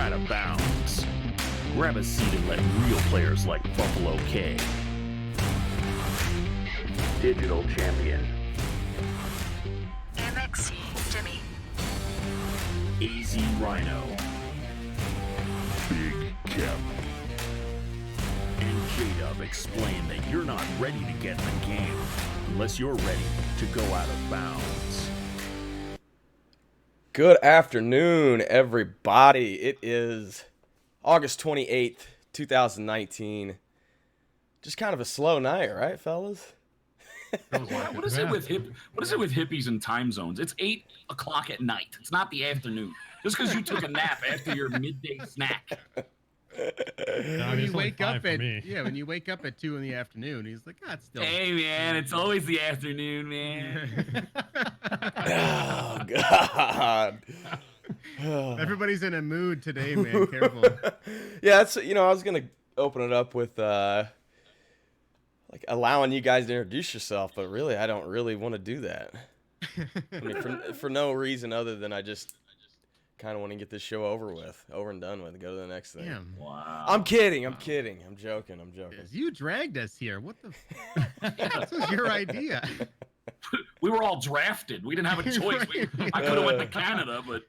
out of bounds. Grab a seat and let real players like Buffalo K, Digital Champion, MX, Jimmy, AZ Rhino, Big Kev, and J-Dub explain that you're not ready to get in the game unless you're ready to go out of bounds. Good afternoon, everybody. It is August 28th, 2019. Just kind of a slow night, right, fellas? What is it with hippies and time zones? It's 8 o'clock at night. It's not the afternoon. Just because you took a nap after your midday snack. When you wake up at when you wake up at 2 in the afternoon, he's like, it's still. Hey man, it's always the afternoon, man. Oh God. Everybody's in a mood today, man. Careful. Yeah, that's I was gonna open it up with like allowing you guys to introduce yourself, but really I don't really want to do that. I mean, for no reason other than I just kind of want to get this show over and done with, go to the next thing. Damn. Wow. I'm kidding. I'm joking. You dragged us here. What the? This was your idea. We were all drafted. We didn't have a choice. I could have went to Canada, but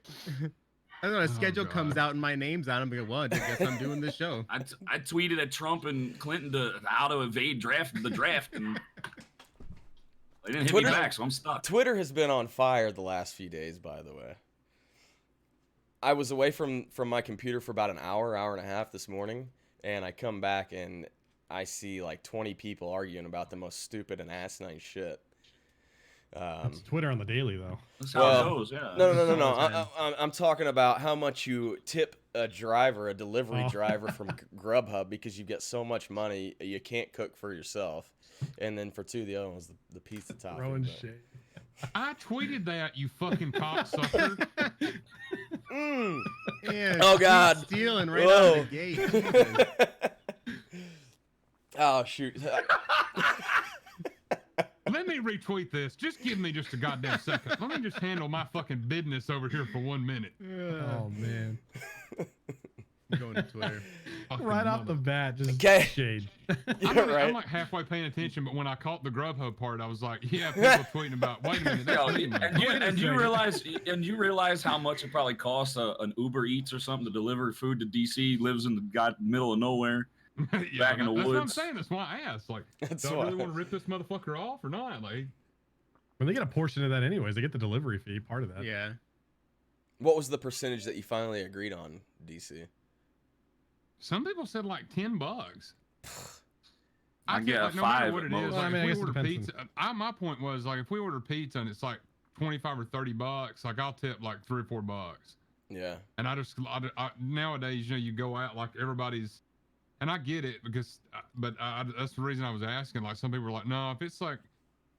I don't know. A schedule comes out and my name's on it. I'm like, well, I guess I'm doing this show. I tweeted at Trump and Clinton how to evade the draft, and they didn't hit me back, so I'm stuck. Twitter has been on fire the last few days, by the way. I was away from my computer for about an hour and a half this morning, and I come back and I see like 20 people arguing about the most stupid and asinine shit. It's Twitter on the daily, though. That's how it goes, yeah. No. I'm talking about how much you tip a delivery driver from Grubhub because you get so much money you can't cook for yourself. And then for two, the other one was the pizza topping. Throwing shit. I tweeted that, you fucking cocksucker. Yeah, oh God! Stealing right out of the gate. Jesus. Oh shoot! Let me retweet this. Just give me just a goddamn second. Let me just handle my fucking business over here for 1 minute. Oh man. I'm going to Twitter. Right off the bat, just shade. I'm like halfway paying attention, but when I caught the Grubhub part, I was like, yeah, people tweeting about. Wait a minute. And you realize how much it probably costs an Uber Eats or something to deliver food to DC. Lives in the middle of nowhere, back in the woods. That's what I'm saying. That's why I asked. Like, do I really want to rip this motherfucker off or not? Like, well, they get a portion of that anyways. They get the delivery fee, part of that. Yeah. What was the percentage that you finally agreed on, DC? Some people said like $10. I get like, no 5 matter what it is. Like, if we order pizza, my point was like if we order pizza and it's like $25 or $30, like I'll tip like $3 or $4. Yeah. And I nowadays, you go out like everybody's, and I get it because, but that's the reason I was asking. Like some people were like, no, if it's like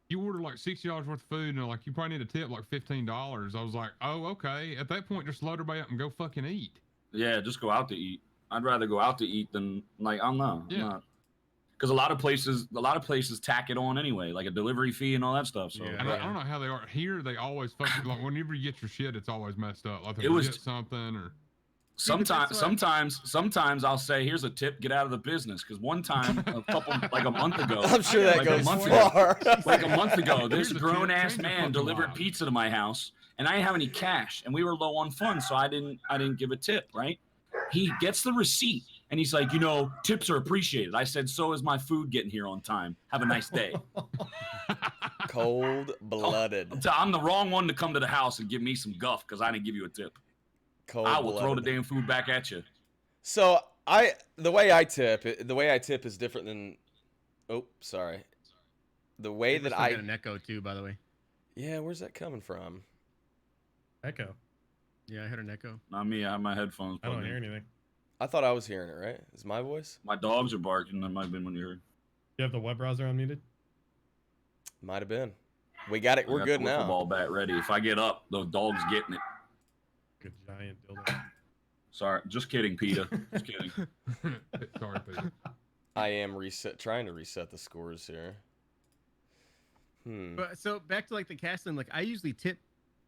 you order like $60 worth of food and like you probably need a tip like $15. I was like, oh, okay. At that point, just load everybody up and go fucking eat. Yeah, just go out to eat. I'd rather go out to eat than like I don't know. Yeah. Because a lot of places tack it on anyway, like a delivery fee and all that stuff. So and I don't know how they are here. They always fucking like whenever you get your shit, it's always messed up. Like it was get something or sometimes I'll say, here's a tip, get out of the business. Because one time, a month ago, I'm sure that goes far. Like a month ago, this grown ass man delivered pizza to my house, and I didn't have any cash, and we were low on funds, so I didn't give a tip. Right? He gets the receipt, and he's like, tips are appreciated. I said, so is my food getting here on time. Have a nice day. Cold-blooded. I'm the wrong one to come to the house and give me some guff because I didn't give you a tip. I will throw the damn food back at you. So the way I tip is different than. Oh, sorry. The way that I got an echo too, by the way. Yeah, where's that coming from? Echo. Yeah, I heard an echo. Not me. I have my headphones. I don't hear anything. I thought I was hearing it. Right? Is my voice? My dogs are barking. That might have been when you heard. You have the web browser unmuted? Might have been. We got it. We're good now. The ball bat ready. If I get up, the dog's getting it. Good giant dildo. Sorry, just kidding, Peter. Just kidding. Sorry, Peter. I am trying to reset the scores here. But so back to like the casting, like I usually tip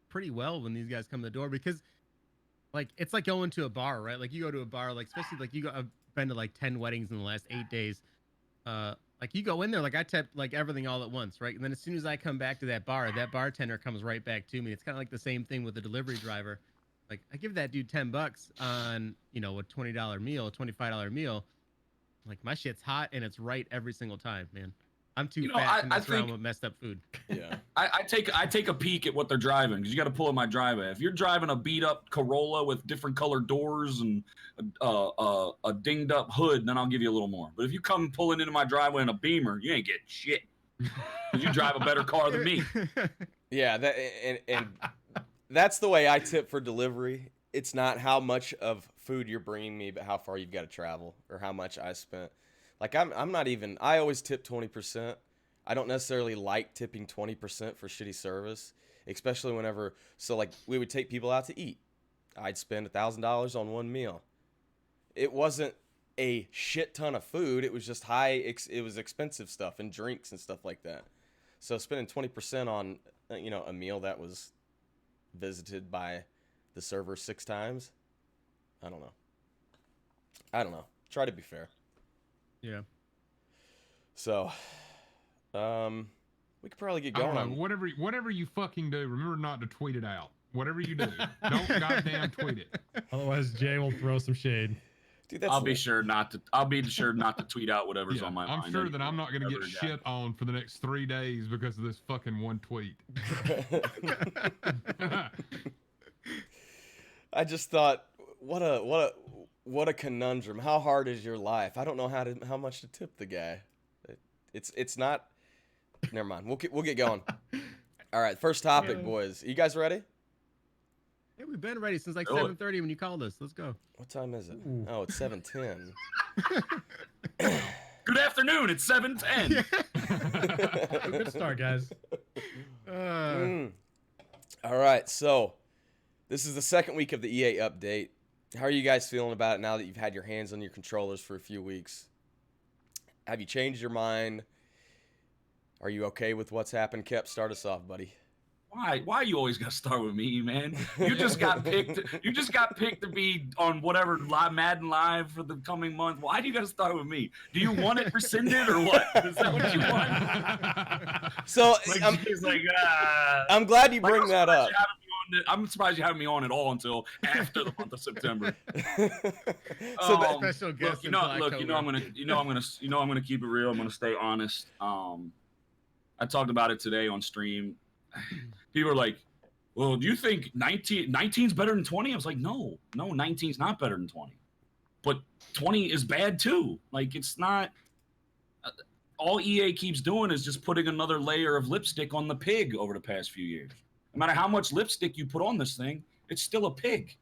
pretty well when these guys come to the door because like it's like going to a bar, right? Like you go to a bar, like especially like I've been to like 10 weddings in the last 8 days. Like you go in there, like I tip like everything all at once, right? And then as soon as I come back to that bar, that bartender comes right back to me. It's kind of like the same thing with the delivery driver. Like I give that dude $10 on, you know, a $20 meal, a $25 meal. Like my shit's hot and it's right every single time, man. I'm too fat to mess around with messed up food. Yeah. I take a peek at what they're driving because you got to pull in my driveway. If you're driving a beat up Corolla with different colored doors and a dinged up hood, then I'll give you a little more. But if you come pulling into my driveway in a Beamer, you ain't getting shit. You drive a better car than me. Yeah, that and that's the way I tip for delivery. It's not how much of food you're bringing me, but how far you've got to travel or how much I spent. Like I'm not even. I always tip 20%. I don't necessarily like tipping 20% for shitty service, especially whenever. So like we would take people out to eat. I'd spend $1,000 on one meal. It wasn't a shit ton of food. It was just it was expensive stuff and drinks and stuff like that. So spending 20% on a meal that was visited by the server 6 times. I don't know. Try to be fair. Yeah. So, we could probably get I don't going. know, whatever you fucking do, remember not to tweet it out. Whatever you do, don't goddamn tweet it. Otherwise, Jay will throw some shade. Dude, that's I'll be sure not to tweet out whatever's on my mind. I'm sure that I'm not going to get shit on for the next 3 days because of this fucking one tweet. I just thought, what a conundrum. How hard is your life? I don't know how much to tip the guy. It's not. Never mind. We'll get going. All right, first topic, boys. You guys ready? Yeah, we've been ready since like Do it. 7:30 when you called us. Let's go. What time is it? Ooh. Oh, it's 7:10. Good afternoon. It's 7:10. Good start, guys. All right, so this is the second week of the EA update. How are you guys feeling about it now that you've had your hands on your controllers for a few weeks? Have you changed your mind? Are you okay with what's happened? Kep, start us off, buddy. Why you always gotta start with me, man? You just got picked. You just got picked to be on whatever Madden Live for the coming month. Why do you gotta start with me? Do you want it rescinded or what? Is that what you want? So Like, I'm glad you bring that up. I'm surprised you haven't me on at all until after the month of September. So Special guest I'm gonna keep it real. I'm gonna stay honest. I talked about it today on stream. People are like, well, do you think 19's better than 20? I was like, no, 19's not better than 20. But 20 is bad too. Like, it's not. All EA keeps doing is just putting another layer of lipstick on the pig over the past few years. No matter how much lipstick you put on this thing, it's still a pig.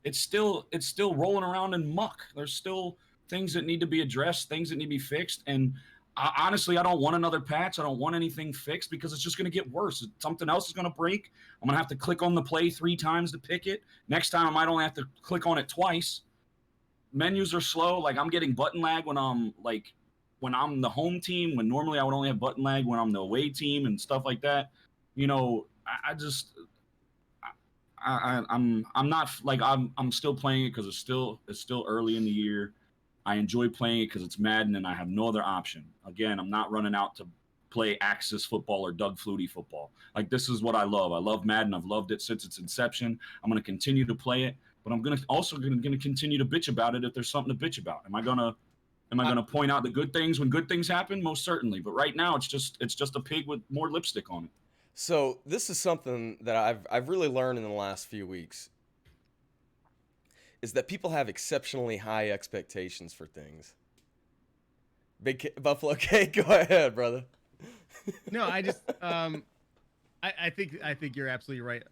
It's still rolling around in muck. There's still things that need to be addressed, things that need to be fixed. And honestly, I don't want another patch. I don't want anything fixed because it's just going to get worse. Something else is going to break. I'm going to have to click on the play 3 times to pick it. Next time, I might only have to click on it twice. Menus are slow. Like, I'm getting button lag when I'm the home team, when normally I would only have button lag when I'm the away team and stuff like that. You know, I'm still playing it because it's still early in the year. I enjoy playing it because it's Madden and I have no other option. Again, I'm not running out to play Axis football or Doug Flutie football. Like, this is what I love. I love Madden. I've loved it since its inception. I'm going to continue to play it, but I'm going to continue to bitch about it if there's something to bitch about. Am I going to point out the good things when good things happen? Most certainly. But right now, it's just a pig with more lipstick on it. So this is something that I've really learned in the last few weeks, is that people have exceptionally high expectations for things. Buffalo K, go ahead, brother. No, I just I think you're absolutely right.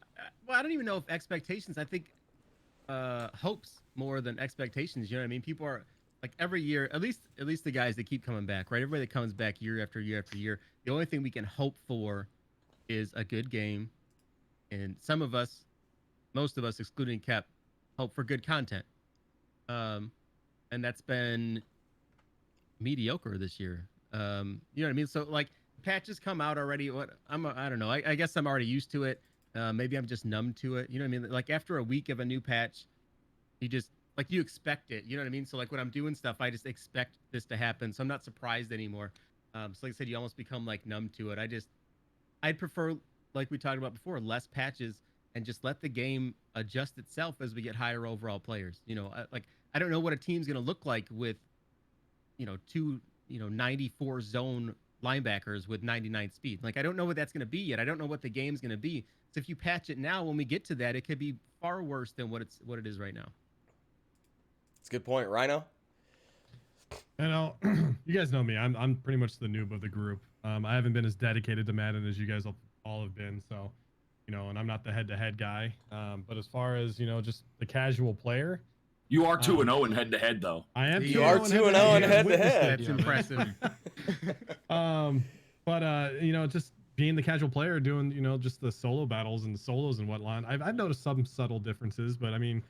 Well, I don't even know if expectations. I think hopes more than expectations. You know what I mean? People are like every year, at least the guys that keep coming back, right? Everybody that comes back year after year after year. The only thing we can hope for is a good game, and most of us, excluding Kep, hope for good content. And that's been mediocre this year. You know what I mean? So like patches come out already. I don't know. I guess I'm already used to it. Maybe I'm just numb to it. You know what I mean? Like after a week of a new patch, you just like you expect it. You know what I mean? So like when I'm doing stuff, I just expect this to happen. So I'm not surprised anymore. So like I said, you almost become like numb to it. I'd prefer, like we talked about before, less patches and just let the game adjust itself as we get higher overall players. You know, I don't know what a team's gonna look like with, two 94 zone linebackers with 99 speed. Like I don't know what that's gonna be yet. I don't know what the game's gonna be. So if you patch it now, when we get to that, it could be far worse than what it is right now. It's a good point, Rhino. You guys know me. I'm pretty much the noob of the group. I haven't been as dedicated to Madden as you guys all have been. So, and I'm not the head-to-head guy. But as far as just the casual player, You are 2-0 in head-to-head, though. I am. You are 2-0 in head-to-head. That's impressive. But just being the casual player, doing just the solo battles and the solos and whatnot, I've noticed some subtle differences. But I mean,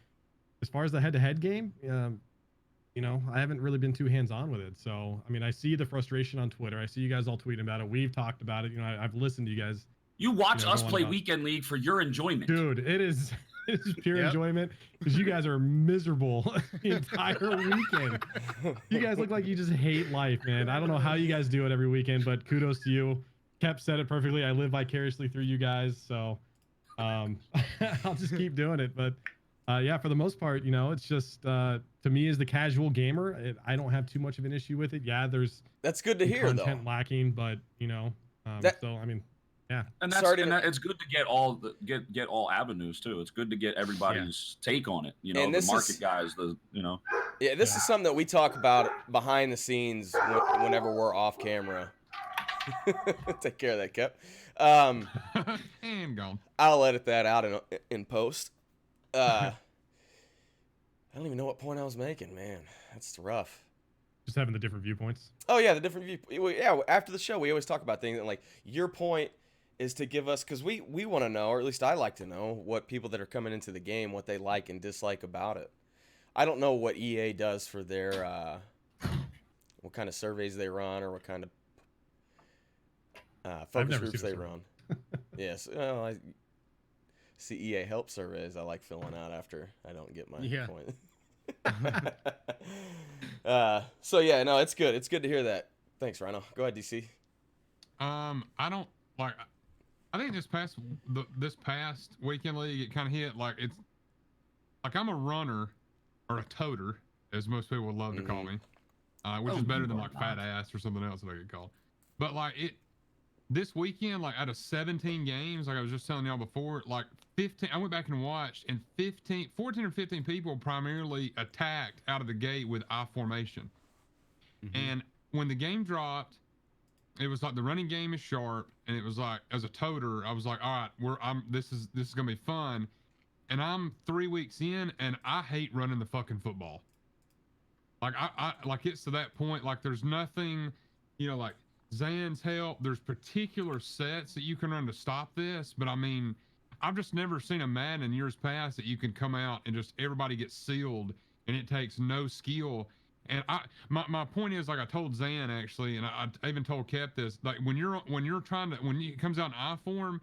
as far as the head-to-head game, I haven't really been too hands-on with it. So I mean, I see the frustration on Twitter. I see you guys all tweeting about it. We've talked about it. I've listened to you guys. You watch us going play about- Weekend League for your enjoyment. Dude, it is pure Yep. enjoyment because you guys are miserable the entire weekend. You guys look like you just hate life, man. I don't know how you guys do it every weekend, but kudos to you. Kep said it perfectly. I live vicariously through you guys, so I'll just keep doing it. But yeah, for the most part, it's just to me as the casual gamer, I don't have too much of an issue with it. Yeah, there's That's good to hear, though. content lacking, but That- so I mean, yeah. And it's good to get get all avenues too. It's good to get everybody's take on it. And The this market is- guys, Yeah, this is something that we talk about behind the scenes whenever we're off camera. Take care of that, Kep. And gone. I'll edit that out in post. I don't even know what point I was making, man. That's rough. Just having the different viewpoints. Oh yeah, the different view. Yeah, after the show, we always talk about things and like your point is to give us because we want to know, or at least I like to know, what people that are coming into the game, what they like and dislike about it. I don't know what EA does for their what kind of surveys they run or what kind of focus never groups seen a they survey. run. Yes, well, I see EA help surveys. I like filling out after I don't get my Yeah. point. So yeah, no, it's good. It's good to hear that. Thanks, Rhino. Go ahead, DC. I don't like. I think this past weekend league, it kind of hit like it's like I'm a runner or a toter, as most people would love to call me, which is better than like fat ass or something else that I get called. But like this weekend, like out of 17 games, like I was just telling y'all before, like 15, I went back and watched, and 14 or 15 people primarily attacked out of the gate with I formation. And when the game dropped, it was like the running game is sharp, and it was like as a toter, I was like, all right, this is gonna be fun. And I'm 3 weeks in, and I hate running the fucking football. Like I like it's to that point, like there's nothing, like Zan's help. There's particular sets that you can run to stop this, but I mean, I've just never seen a Madden in years past that you can come out and just everybody gets sealed and it takes no skill. And my point is, like I told Zan actually, and I even told Kep this, like when it comes out in I form,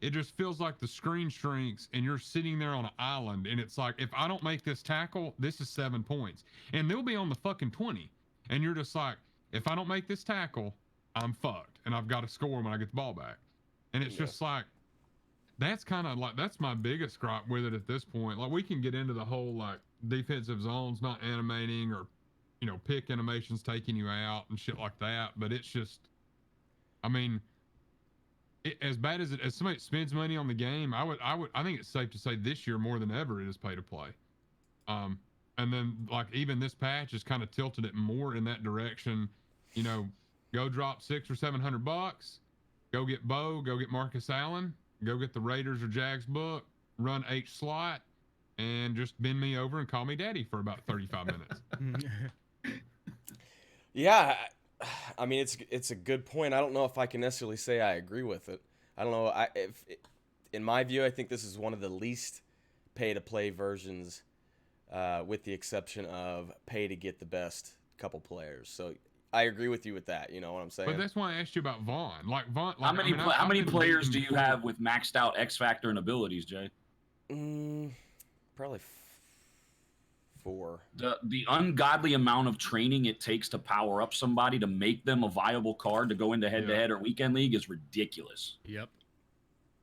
it just feels like the screen shrinks and you're sitting there on an island, and it's like, if I don't make this tackle, this is 7 points, and they'll be on the fucking 20, and you're just like, if I don't make this tackle, I'm fucked, and I've got to score when I get the ball back. And it's just like, that's kind of like, that's my biggest gripe with it at this point. Like we can get into the whole like defensive zones not animating or pick animations taking you out and shit like that, but it's just, I mean, as bad as somebody spends money on the game, I think it's safe to say this year more than ever it is pay to play. And then like even this patch has kind of tilted it more in that direction. Go drop $600 or $700, go get Bo, go get Marcus Allen, go get the Raiders or Jags book, run H slot, and just bend me over and call me daddy for about 35 minutes. Yeah, I mean it's a good point. I don't know if I can necessarily say I agree with it. I don't know. In my view, I think this is one of the least pay-to-play versions, with the exception of pay to get the best couple players. So I agree with you with that. You know what I'm saying? But that's why I asked you about Vaughn. Like Vaughn. How Like, many I've been players do reading you have with maxed out X Factor and abilities, Jay? Probably 4. The ungodly amount of training it takes to power up somebody to make them a viable card to go into head-to-head or weekend league is ridiculous. Yep.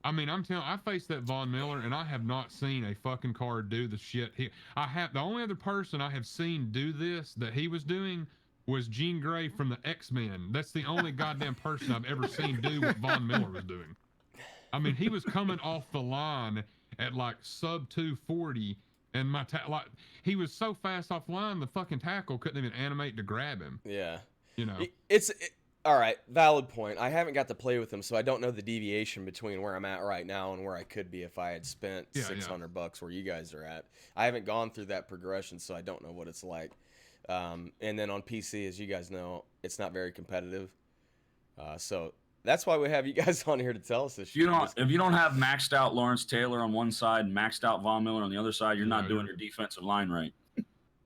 I mean, I'm telling. I faced that Von Miller, and I have not seen a fucking card do the shit he. I have the only other person I have seen do this that he was doing was Jean Grey from the X-Men. That's the only goddamn person I've ever seen do what Von Miller was doing. I mean, he was coming off the line at like sub 240, and like he was so fast off line, the fucking tackle couldn't even animate to grab him. Yeah. You know. All right, valid point. I haven't got to play with him, so I don't know the deviation between where I'm at right now and where I could be if I had spent $600 where you guys are at. I haven't gone through that progression, so I don't know what it's like. And then on PC, as you guys know, it's not very competitive. So that's why we have you guys on here to tell us this shit. If you don't have maxed out Lawrence Taylor on one side and maxed out Von Miller on the other side, you're not doing your defensive line right.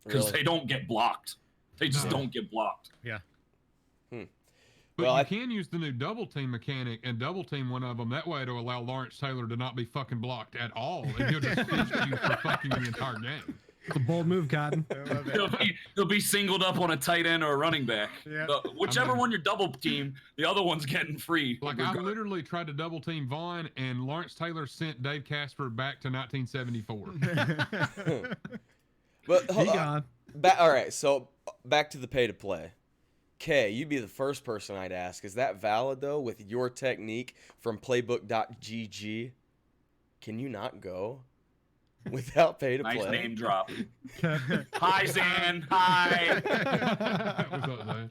Because they don't get blocked. They just don't get blocked. Yeah. But you can use the new double team mechanic and double team one of them. That way it'll allow Lawrence Taylor to not be fucking blocked at all. And he'll just fist you for fucking the entire game. It's a bold move, Cotton. He'll be singled up on a tight end or a running back. Yeah. Whichever one you're double team, the other one's getting free. Like I literally tried to double team Vaughn, and Lawrence Taylor sent Dave Casper back to 1974. But He gone. all right, so back to the pay to play. Kay, you'd be the first person I'd ask. Is that valid though with your technique from playbook.gg? Can you not go without pay to play? Nice name drop. Hi, Zan. Hi. What's up, Zan?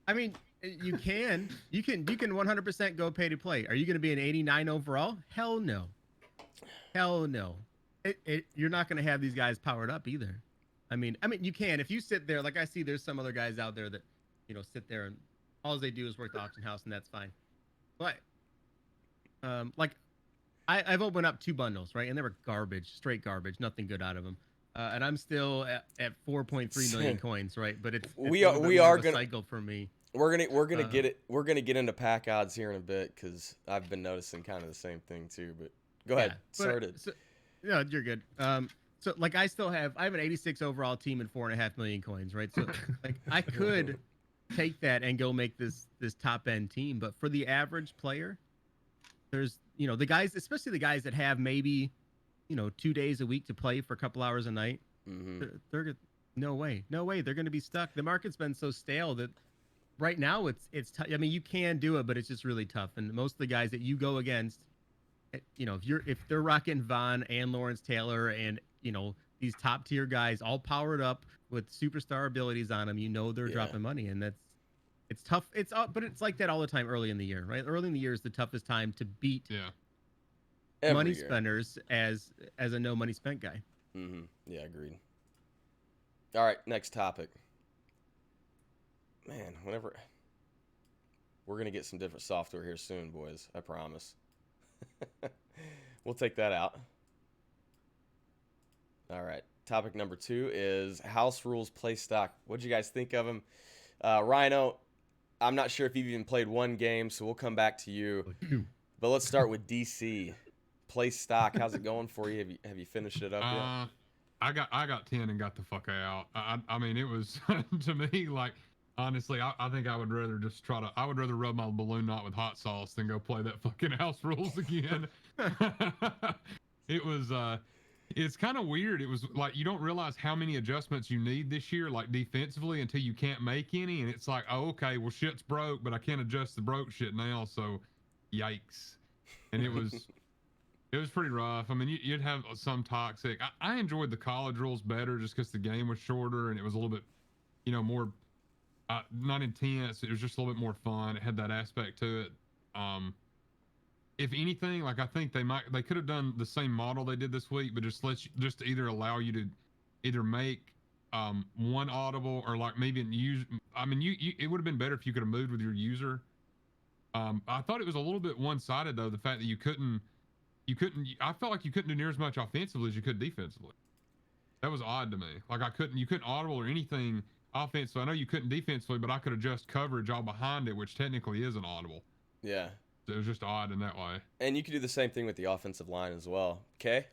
I mean, you can 100% go pay to play. Are you going to be an 89 overall? Hell no. Hell no. You're not going to have these guys powered up either. I mean, you can if you sit there. Like I see, there's some other guys out there that, sit there and all they do is work the auction house, and that's fine. But like I've opened up 2 bundles, right, and they were garbage, straight garbage, nothing good out of them. And I'm still at 4.3 million coins, right? But it's we are gonna cycle for me. We're gonna get it. We're gonna get into pack odds here in a bit because I've been noticing kind of the same thing too. But go ahead, started. No, you're good. So like I have an 86 overall team and 4.5 million coins, right? So like I could take that and go make this top end team, but for the average player, there's the guys, especially the guys that have maybe 2 days a week to play for a couple hours a night. They're no way they're going to be stuck. The market's been so stale that right now it's tough. I mean, you can do it, but it's just really tough. And most of the guys that you go against, if they're rocking Vaughn and Lawrence Taylor and these top tier guys all powered up with superstar abilities on them, they're dropping money, and it's tough. But it's like that all the time early in the year, right? Early in the year is the toughest time to beat money spenders as a no money spent guy. Yeah, agreed. All right, next topic. Man, we're gonna get some different software here soon, boys. I promise. We'll take that out. All right. Topic number 2 is House Rules Play Stock. What'd you guys think of him? Rhino, I'm not sure if you've even played one game, so we'll come back to you. But let's start with DC. Play Stock. How's it going for you? Have you finished it up yet? I got 10 and got the fuck out. I mean, it was to me like, honestly, I think I would rather just I would rather rub my balloon knot with hot sauce than go play that fucking House Rules again. It was it's kind of weird. It was like you don't realize how many adjustments you need this year, like defensively, until you can't make any. And it's like, oh, okay, well, shit's broke, but I can't adjust the broke shit now. So, yikes. And it was pretty rough. I mean, you'd have some toxic. I enjoyed the college rules better just because the game was shorter and it was a little bit, more not intense. It was just a little bit more fun. It had that aspect to it. If anything, like I think they could have done the same model they did this week, but just either allow you to either make one audible or like maybe use. I mean, it would have been better if you could have moved with your user. I thought it was a little bit one-sided though. The fact that you couldn't. I felt like you couldn't do near as much offensively as you could defensively. That was odd to me. Like you couldn't audible or anything offensively. I know you couldn't defensively, but I could adjust coverage all behind it, which technically isn't audible. Yeah. So it was just odd in that way. And you could do the same thing with the offensive line as well. Okay.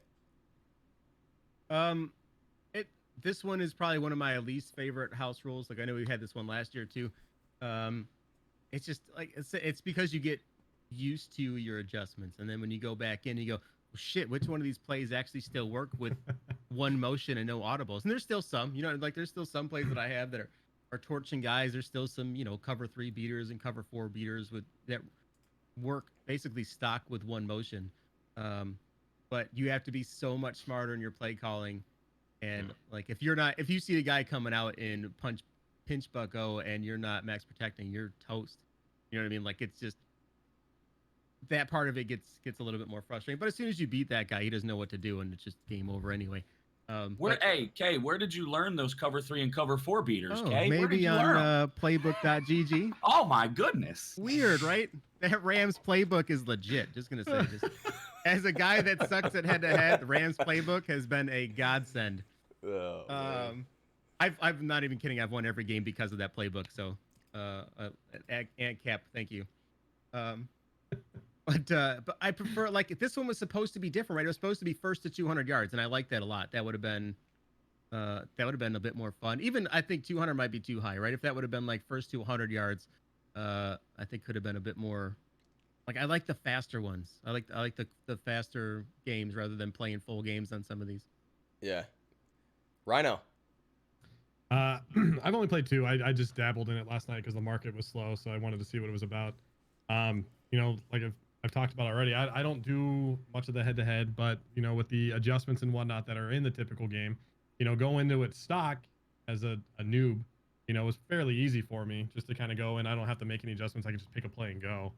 This one is probably one of my least favorite house rules. Like I know we had this one last year too. It's just like it's because you get used to your adjustments, and then when you go back in, you go, well, shit, which one of these plays actually still work with one motion and no audibles? And there's still some, like there's still some plays that I have that are torching guys. There's still some, cover 3 beaters and cover 4 beaters that work basically stock with one motion. But you have to be so much smarter in your play calling. And like if you see a guy coming out in pinch bucko and you're not max protecting, you're toast. You know what I mean? Like it's just that part of it gets a little bit more frustrating. But as soon as you beat that guy, he doesn't know what to do, and it's just game over anyway. Kay, where did you learn those cover 3 and cover 4 beaters? Oh, Kay, where did maybe you on learn 'em? playbook.gg. Oh my goodness. Weird, right? That Rams playbook is legit. Just gonna say, as a guy that sucks at head-to-head, the Rams playbook has been a godsend. Oh, man. I'm not even kidding. I've won every game because of that playbook. So, Ant Cap, thank you. But I prefer, like, if this one was supposed to be different, right? It was supposed to be first to 200 yards, and I like that a lot. That would have been a bit more fun. Even I think 200 might be too high, right? If that would have been like first to 100 yards, I think could have been a bit more. Like I like the faster ones. I like the faster games rather than playing full games on some of these. Yeah. Rhino. I've only played 2. I just dabbled in it last night because the market was slow, so I wanted to see what it was about. Like I've talked about already, I don't do much of the head-to-head, but with the adjustments and whatnot that are in the typical game, go into it stock as a noob, it was fairly easy for me just to kind of go in. I don't have to make any adjustments. I can just pick a play and go.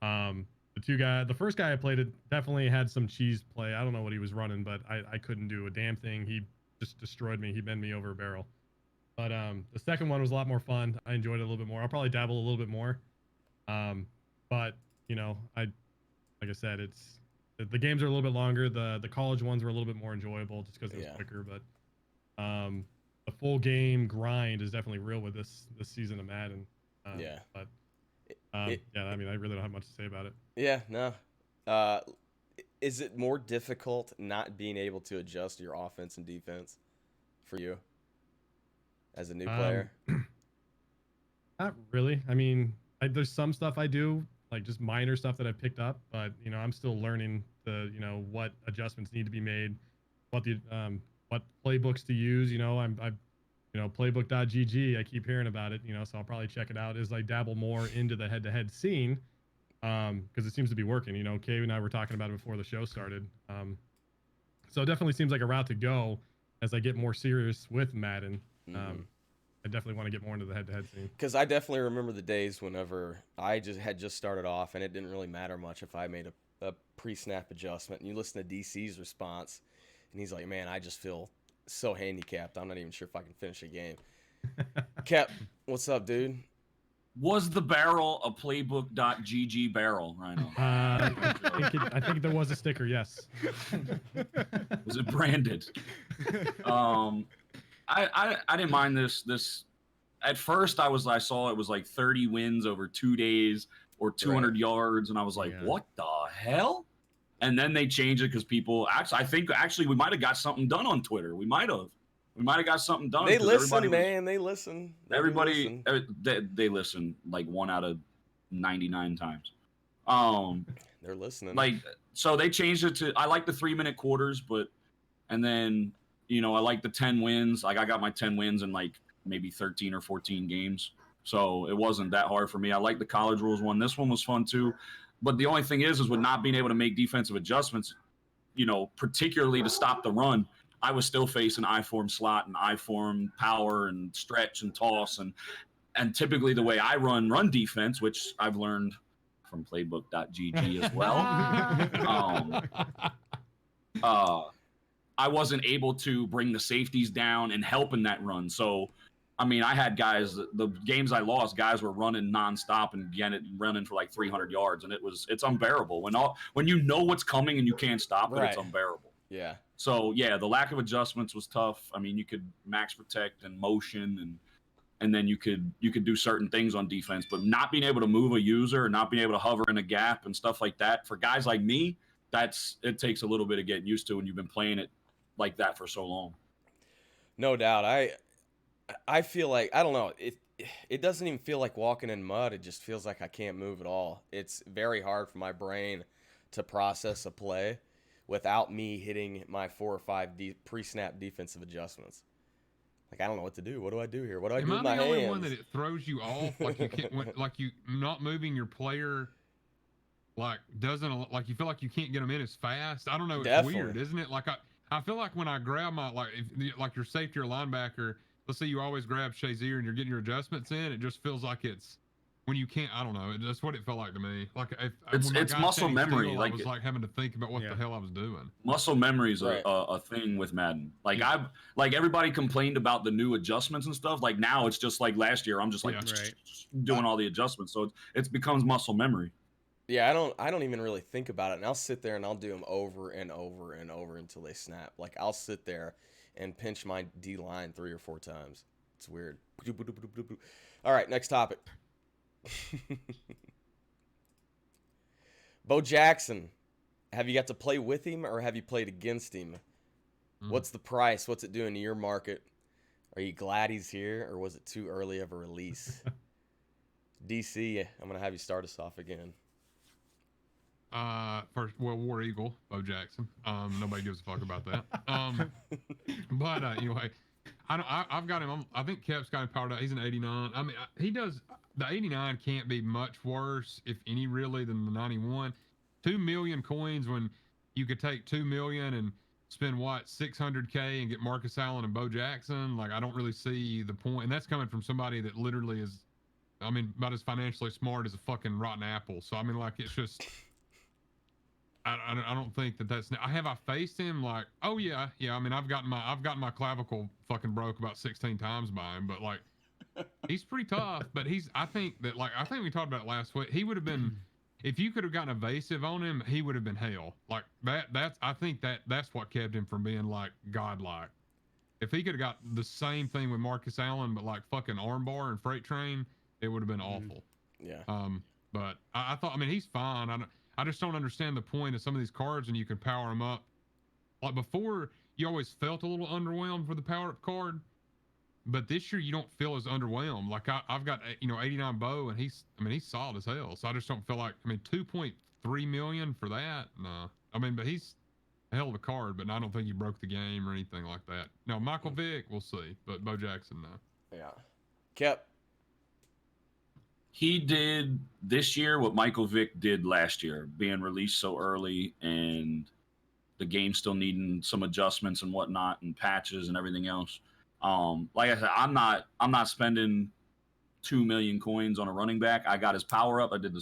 The first guy I played, it definitely had some cheese play. I don't know what he was running, but I couldn't do a damn thing. He just destroyed me. He bent me over a barrel. But the second one was a lot more fun. I enjoyed it a little bit more. I'll probably dabble a little bit more. But like I said, it's the games are a little bit longer. The college ones were a little bit more enjoyable just because it was quicker. But the full game grind is definitely real with this season of Madden. But I really don't have much to say about it. Yeah, no. Is it more difficult not being able to adjust your offense and defense for you as a new player? Not really. I mean, there's some stuff I do, like just minor stuff that I picked up, but I'm still learning what adjustments need to be made, what playbooks to use. Playbook.gg. I keep hearing about it, so I'll probably check it out as I dabble more into the head-to-head scene, because it seems to be working. Kay and I were talking about it before the show started. So it definitely seems like a route to go as I get more serious with Madden. I definitely want to get more into the head-to-head scene. Because I definitely remember the days whenever I just started off, and it didn't really matter much if I made a pre-snap adjustment. And you listen to DC's response, and he's like, "Man, I just feel so handicapped. I'm not even sure if I can finish a game." Cap, what's up, dude? Was the barrel a playbook.gg barrel, Rhino? I think there was a sticker, yes. Was it branded? I didn't mind this. At first, I saw it was like 30 wins over 2 days or 200 yards, and I was like, what the hell? And then they changed it because people I think we might have got something done on Twitter. We might have got something done. They listen, man. They listen. They listen like 1 out of 99 times. They're listening. Like, so they changed it to, I like the 3-minute quarters, and then I like the 10 wins. Like I got my 10 wins in like maybe 13 or 14 games. So it wasn't that hard for me. I like the college rules one. This one was fun too. But the only thing is with not being able to make defensive adjustments, particularly to stop the run, I was still facing I-form slot and I-form power and stretch and toss. And typically the way I run defense, which I've learned from playbook.gg as well, I wasn't able to bring the safeties down and help in that run. So, I mean, I had guys, the games I lost, guys were running nonstop and running for like 300 yards. And it's unbearable when you know what's coming and you can't stop it. It's unbearable. Yeah. So yeah, the lack of adjustments was tough. I mean, you could max protect and motion and then you could do certain things on defense. But not being able to move a user, not being able to hover in a gap and stuff like that, for guys like me, it takes a little bit of getting used to when you've been playing it like that for so long. No doubt. I feel like, I don't know, it doesn't even feel like walking in mud. It just feels like I can't move at all. It's very hard for my brain to process a play without me hitting my 4 or 5 pre-snap defensive adjustments. Like, I don't know what to do. What do I do here? What do I do with my hands? Am I the only one that it throws you off? Like you can't, like you not moving your player, like doesn't, like you feel like you can't get them in as fast. I don't know. It's Definitely. weird, isn't it? Like I feel like when I grab my, like your safety or linebacker, let's say you always grab Shazier and you're getting your adjustments in, it just feels like it's when you can't. I don't know. That's what it felt like to me. Like It's muscle memory. Still, like I was like having to think about what the hell I was doing. Muscle memory is Right. a thing with Madden. Like like everybody complained about the new adjustments and stuff. Like now it's just like last year. I'm just like doing all the adjustments. So it becomes muscle memory. Yeah, I don't even really think about it, and I'll sit there and I'll do them over and over and over until they snap. Like I'll sit there and pinch my D line 3 or 4 times. It's weird. All right, next topic. Bo Jackson, have you got to play with him or have you played against him? What's the price? What's it doing to your market? Are you glad he's here or was it too early of a release? DC, I'm going to have you start us off again. First, well, War Eagle, Bo Jackson. Nobody gives a fuck about that. But anyway, I've got him. I think Kep's got him powered up. He's an 89. I mean, he does. The 89 can't be much worse, if any, really, than the 91. 2 million coins when you could take 2 million and spend what 600K and get Marcus Allen and Bo Jackson. Like, I don't really see the point. And that's coming from somebody that literally is, I mean, about as financially smart as a fucking rotten apple. So I mean, like, it's just. I don't think that's. Have I faced him? Like, oh yeah. I mean, I've gotten my clavicle fucking broke about 16 times by him, but like, he's pretty tough. But I think we talked about it last week. He would have been, if you could have gotten evasive on him, he would have been hell. Like I think that's what kept him from being like godlike. If he could have got the same thing with Marcus Allen, but like fucking armbar and freight train, it would have been awful. Yeah. But I thought, I mean, he's fine. I just don't understand the point of some of these cards, and you can power them up. Like before, you always felt a little underwhelmed for the power up card, but this year you don't feel as underwhelmed. Like I've got 89 Bo, and he's solid as hell. So I just don't feel like 2.3 million for that. No, but he's a hell of a card, but I don't think he broke the game or anything like that. No, Michael Vick, we'll see, but Bo Jackson, no. Yeah. Kep. He did this year what Michael Vick did last year, being released so early and the game still needing some adjustments and whatnot and patches and everything else. Like I said, I'm not spending 2 million coins on a running back. I got his power up. I did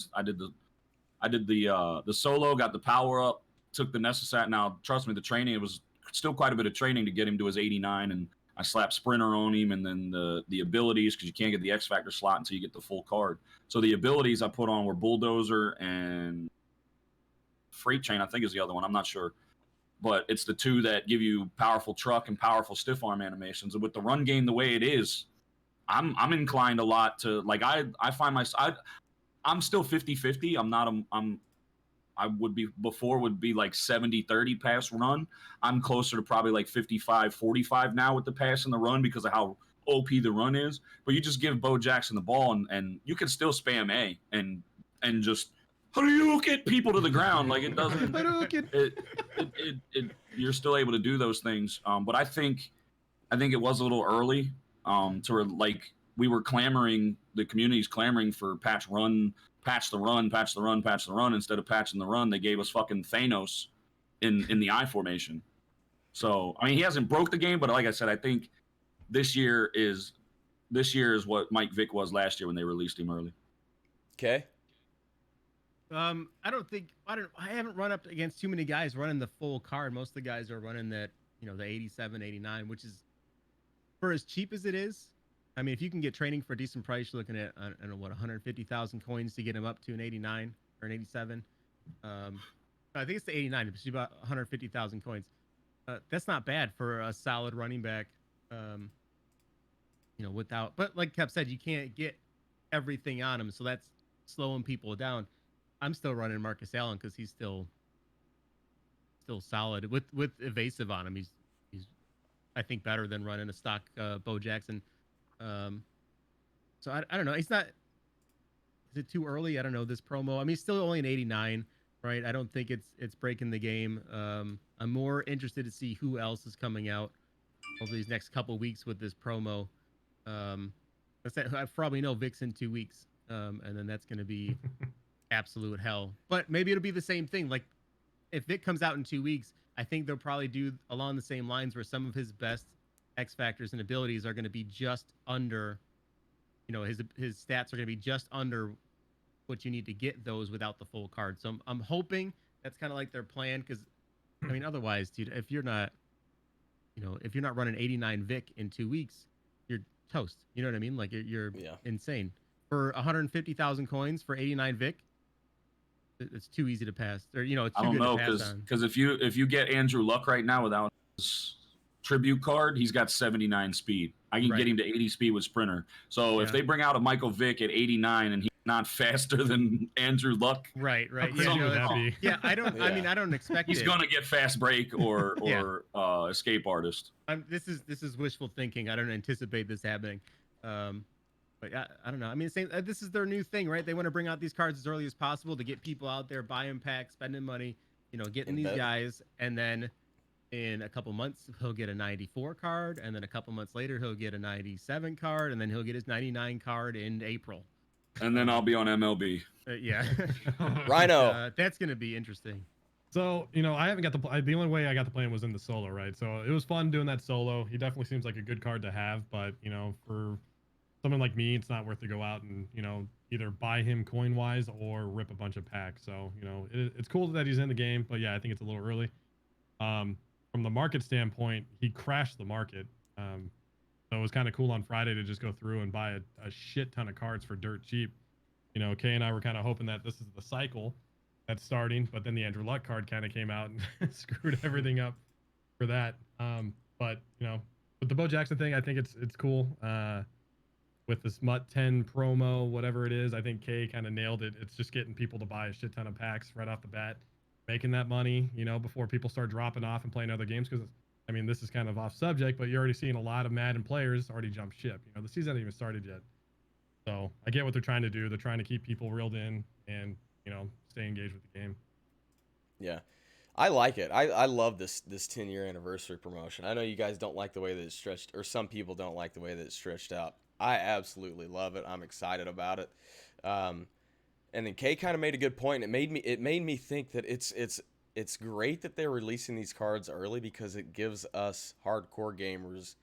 the solo, got the power up, took the necessary. Now, trust me, the training, it was still quite a bit of training to get him to his 89, and I slapped Sprinter on him, and then the abilities, because you can't get the X Factor slot until you get the full card. So the abilities I put on were Bulldozer and Freight Train, I think is the other one. I'm not sure. But it's the two that give you powerful truck and powerful stiff arm animations. And with the run game the way it is, I'm inclined a lot to, like, I find myself, I'm still 50-50. I would be like 70-30 pass run. I'm closer to probably like 55-45 now with the pass and the run because of how OP the run is. But you just give Bo Jackson the ball and you can still spam A and just get people to the ground. Like, it doesn't, you're still able to do those things. But I think it was a little early we were clamoring, the community's clamoring for patch the run instead of patching the run. They gave us fucking Thanos in the I formation. So I mean, he hasn't broke the game, but like I said, I think this year is what Mike Vick was last year when they released him early. Okay. I haven't run up against too many guys running the full card. Most of the guys are running that, the 87, 89, which is, for as cheap as it is. I mean, if you can get training for a decent price, you're looking at, 150,000 coins to get him up to an 89 or an 87. I think it's the 89, it's about 150,000 coins. That's not bad for a solid running back. without. But like Kev said, you can't get everything on him, so that's slowing people down. I'm still running Marcus Allen because he's still solid with evasive on him. He's I think better than running a stock Bo Jackson. So I don't know. It's not. Is it too early? I don't know. This promo. I mean, it's still only an 89, right? I don't think it's breaking the game. I'm more interested to see who else is coming out over these next couple weeks with this promo. I probably know Vic's in 2 weeks, and then that's going to be absolute hell. But maybe it'll be the same thing. Like if Vic comes out in 2 weeks, I think they'll probably do along the same lines where some of his best X factors and abilities are going to be just under. His stats are going to be just under what you need to get those without the full card. So I'm hoping that's kind of like their plan because, I mean, otherwise, dude, if you're not running 89 Vic in 2 weeks, you're toast. You know what I mean? Like you're insane. For 150,000 coins for 89 Vic, it's too easy to pass. Or it's too I don't good know to pass on. because if you get Andrew Luck right now without his tribute card, he's got 79 speed. I can get him to 80 speed with sprinter. So if they bring out a Michael Vick at 89 and he's not faster than Andrew Luck, right. Yeah, I don't. I mean, I don't expect he's gonna get fast break or escape artist. This is wishful thinking. I don't anticipate this happening. But I don't know. I mean, this is their new thing, right? They want to bring out these cards as early as possible to get people out there buying packs, spending money, getting these guys, and then in a couple months he'll get a 94 card, and then a couple months later he'll get a 97 card, and then he'll get his 99 card in April. And then I'll be on MLB. Yeah. Rhino. That's gonna be interesting. So, I haven't got the only way I got the plan was in the solo, right? So it was fun doing that solo. He definitely seems like a good card to have, but, for someone like me, it's not worth to go out and, either buy him coin wise or rip a bunch of packs. So, it's cool that he's in the game, but yeah, I think it's a little early. From the market standpoint, he crashed the market. So it was kind of cool on Friday to just go through and buy a shit ton of cards for dirt cheap. Kay and I were kind of hoping that this is the cycle that's starting, but then the Andrew Luck card kind of came out and screwed everything up for that. But with the Bo Jackson thing, I think it's cool. With this MUT 10 promo, whatever it is, I think Kay kind of nailed it. It's just getting people to buy a shit ton of packs right off the bat, making that money, before people start dropping off and playing other games. Because I mean, this is kind of off subject, but you're already seeing a lot of Madden players already jump ship. The season hasn't even started yet. So I get what they're trying to do. They're trying to keep people reeled in and, stay engaged with the game. Yeah. I like it. I love this 10-year anniversary promotion. I know you guys don't like the way that it's stretched, or some people don't like the way that it's stretched out. I absolutely love it. I'm excited about it. And then Kay kind of made a good point. It made me think that it's great that they're releasing these cards early because it gives us hardcore gamers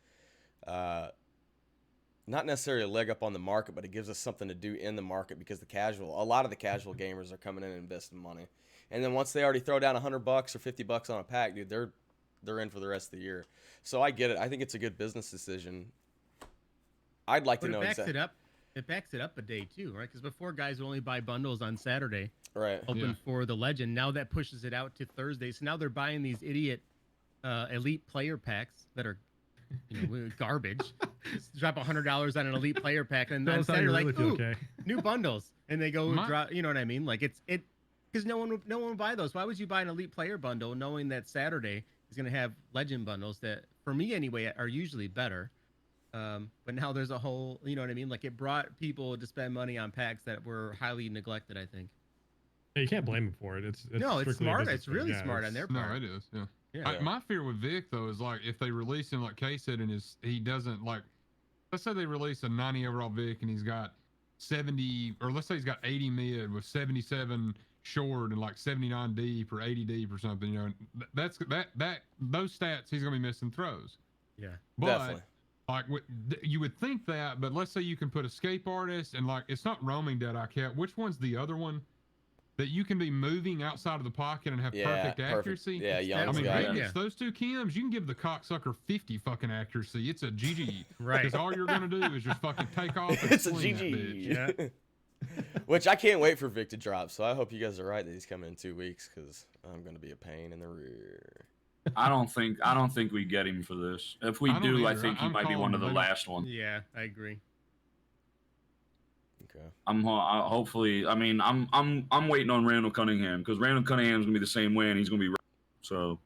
not necessarily a leg up on the market, but it gives us something to do in the market because a lot of the casual gamers are coming in and investing money. And then once they already throw down $100 or $50 on a pack, dude, they're in for the rest of the year. So I get it. I think it's a good business decision. I'd like to know exactly. It backs it up a day too, right? Because before guys would only buy bundles on Saturday, right? Hoping for the legend. Now that pushes it out to Thursday. So now they're buying these idiot elite player packs that are garbage. Just drop $100 on an elite player pack, and then Saturday like, ooh, new bundles, and they go drop. You know what I mean? Like it's because no one would buy those. Why would you buy an elite player bundle knowing that Saturday is going to have legend bundles that, for me anyway, are usually better? But now there's a whole, you know what I mean? Like it brought people to spend money on packs that were highly neglected, I think. Yeah, you can't blame them for it. It's smart. It's really smart on their part. No, it is. Yeah. My fear with Vic though is like if they release him like Kay said, and he doesn't like. Let's say they release a 90 overall Vic and he's got 70, or let's say he's got 80 mid with 77 short and like 79 deep or 80 deep or something. Those stats he's gonna be missing throws. Yeah, but definitely. Like you would think that, but let's say you can put escape artist and like it's not roaming dead eye cat. Which one's the other one that you can be moving outside of the pocket and have perfect accuracy? Yeah, I mean, it's those two chems. You can give the cocksucker 50 fucking accuracy. It's a GG, right? Because all you're gonna do is just fucking take off. And it's a GG. Yeah. Which I can't wait for Vic to drop. So I hope you guys are right that he's coming in 2 weeks because I'm gonna be a pain in the rear. I don't think we get him for this. If we I don't do, I either. think he I'm might be one calling of the the last ones. Yeah, I agree. Okay. Hopefully. I mean, I'm waiting on Randall Cunningham because Randall Cunningham's gonna be the same way, and he's gonna be so.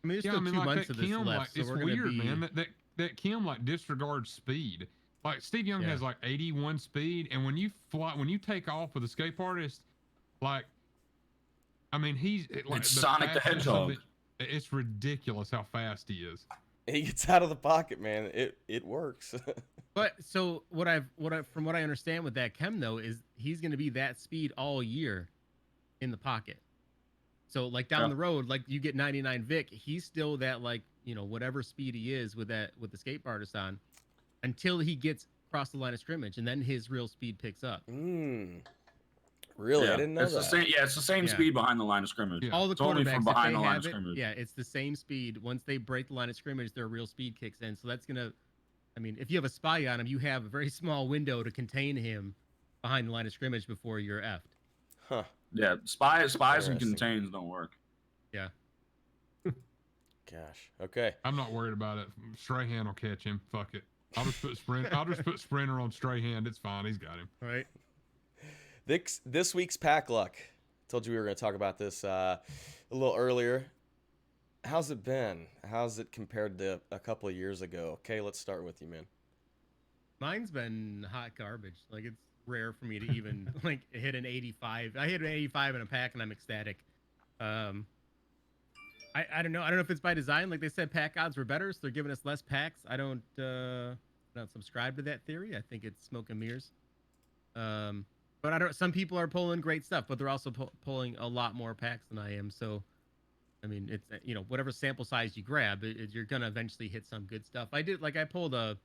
I mean, there's Yeah, still I mean, 2 like months that of this Kim, left, like so it's we're gonna weird, be. man. That Kim like disregards speed. Like Steve Young Yeah. has like 81 speed, and when you take off with a scape artist, like, I mean, like It's Sonic the fastness of Hedgehog. It's ridiculous how fast he is. He gets out of the pocket, man. It works. But so from what I understand with that chem though is he's going to be that speed all year in the pocket. So like down Yeah. the road, like you get 99 Vic, he's still that like, you know, whatever speed he is with the scape artist on until he gets across the line of scrimmage and then his real speed picks up. Really? Yeah. I didn't know it's that. The same, yeah, it's the same Yeah. speed behind the line of scrimmage. Yeah. All the It's only quarterbacks from if behind they the line have of it, scrimmage. yeah, it's the same speed. Once they break the line of scrimmage, their real speed kicks in. So that's going to I mean, if you have a spy on him, you have a very small window to contain him behind the line of scrimmage before you're effed. Huh. Yeah, spies and Interesting. contains don't work. Yeah. Gosh. Okay. I'm not worried about it. Strahan will catch him. Fuck it. I'll just put Sprinter on Strahan. It's fine. He's got him. All right. This week's pack luck. Told you we were going to talk about this a little earlier. How's it been? How's it compared to a couple of years ago? Okay, let's start with you, man. Mine's been hot garbage. Like it's rare for me to even like hit an 85. I hit an 85 in a pack and I'm ecstatic. I don't know. I don't know if it's by design. Like they said, pack odds were better, so they're giving us less packs. I don't subscribe to that theory. I think it's smoke and mirrors. But I don't. Some people are pulling great stuff, but they're also pulling a lot more packs than I am. So, I mean, it's whatever sample size you grab, you're gonna eventually hit some good stuff. I pulled a